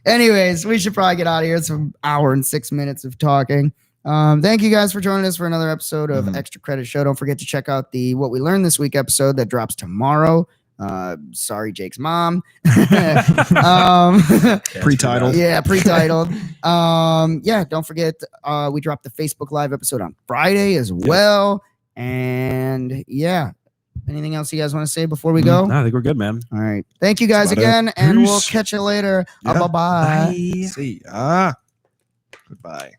Anyways, we should probably get out of here. It's an hour and 6 minutes of talking. Thank you guys for joining us for another episode of Extra Credit Show. Don't forget to check out the What We Learned This Week episode that drops tomorrow. Sorry, Jake's mom. Pre-titled. Yeah, pre-titled. Don't forget, we dropped the Facebook Live episode on Friday as well. And yeah, anything else you guys want to say before we go? No, I think we're good, man. All right. Thank you guys That's about again, and we'll Peace. catch you later. Yeah. Bye-bye. See ya. Goodbye.